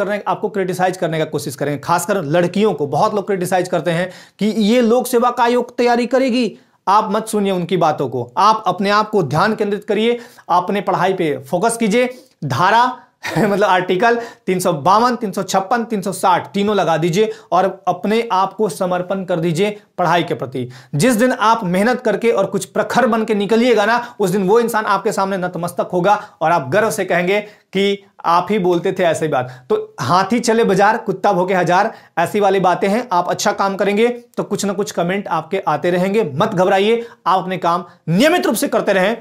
करने का कोशिश करेंगे। खासकर लड़कियों को बहुत लोग क्रिटिसाइज करते हैं कि ये लोक सेवा का आयोग तैयारी करेगी। आप मत सुनिए उनकी बातों को, आप अपने आप को ध्यान केंद्रित करिए, अपने पढ़ाई पे फोकस कीजिए। धारा मतलब आर्टिकल 352, 356, 360 तीनों लगा दीजिए और अपने आप को समर्पण कर दीजिए पढ़ाई के प्रति। जिस दिन आप मेहनत करके और कुछ प्रखर बन के निकलिएगा ना, उस दिन वो इंसान आपके सामने नतमस्तक होगा और आप गर्व से कहेंगे कि आप ही बोलते थे ऐसी बात। तो हाथी चले बाजार, कुत्ता भौंके हजार, ऐसी वाली बातें हैं। आप अच्छा काम करेंगे तो कुछ ना कुछ कमेंट आपके आते रहेंगे। मत घबराइए, आप अपने काम नियमित रूप से करते रहें,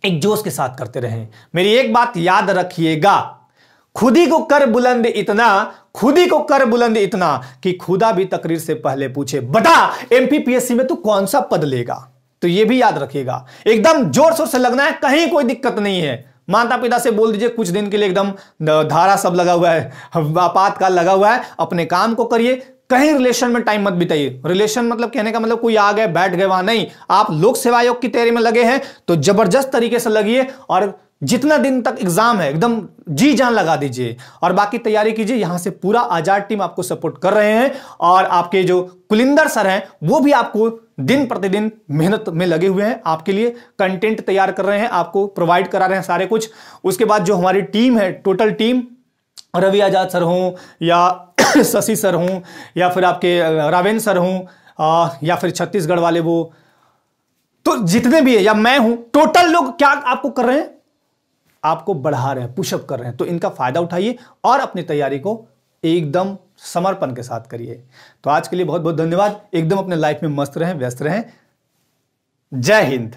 एक जोश के साथ करते रहें। मेरी एक बात याद रखिएगा, खुदी को कर बुलंद इतना, खुदी को कर बुलंद इतना कि खुदा भी तकरीर से पहले पूछे बता एमपीपीएससी में तू कौन सा पद लेगा। तो यह भी याद रखिएगा, एकदम जोर शोर से लगना है, कहीं कोई दिक्कत नहीं है। माता पिता से बोल दीजिए कुछ दिन के लिए एकदम धारा सब लगा हुआ है, आपातकाल लगा हुआ है, अपने काम को करिए। कहीं रिलेशन में टाइम मत बिताइए। रिलेशन मतलब कहने का मतलब कोई आ गए बैठ गए वहां नहीं। आप लोक सेवा आयोग की तैयारी में लगे हैं तो जबरदस्त तरीके से लगिए और जितना दिन तक एग्जाम है एकदम जी जान लगा दीजिए और बाकी तैयारी कीजिए। यहां से पूरा आजाद टीम आपको सपोर्ट कर रहे हैं और आपके जो कुलिंदर सर हैं वो भी आपको दिन प्रतिदिन मेहनत में लगे हुए हैं, आपके लिए कंटेंट तैयार कर रहे हैं, आपको प्रोवाइड करा रहे हैं सारे कुछ। उसके बाद जो हमारी टीम है, टोटल टीम, रवि आजाद सर हों या शशि सर हों या फिर आपके रावेंद्र सर हों या फिर छत्तीसगढ़ वाले वो, तो जितने भी है या मैं हूं, टोटल लोग क्या आपको कर रहे हैं, आपको बढ़ा रहे हैं, पुशअप कर रहे हैं। तो इनका फायदा उठाइए और अपनी तैयारी को एकदम समर्पण के साथ करिए। तो आज के लिए बहुत बहुत धन्यवाद। एकदम अपने लाइफ में मस्त रहें, व्यस्त रहें। जय हिंद।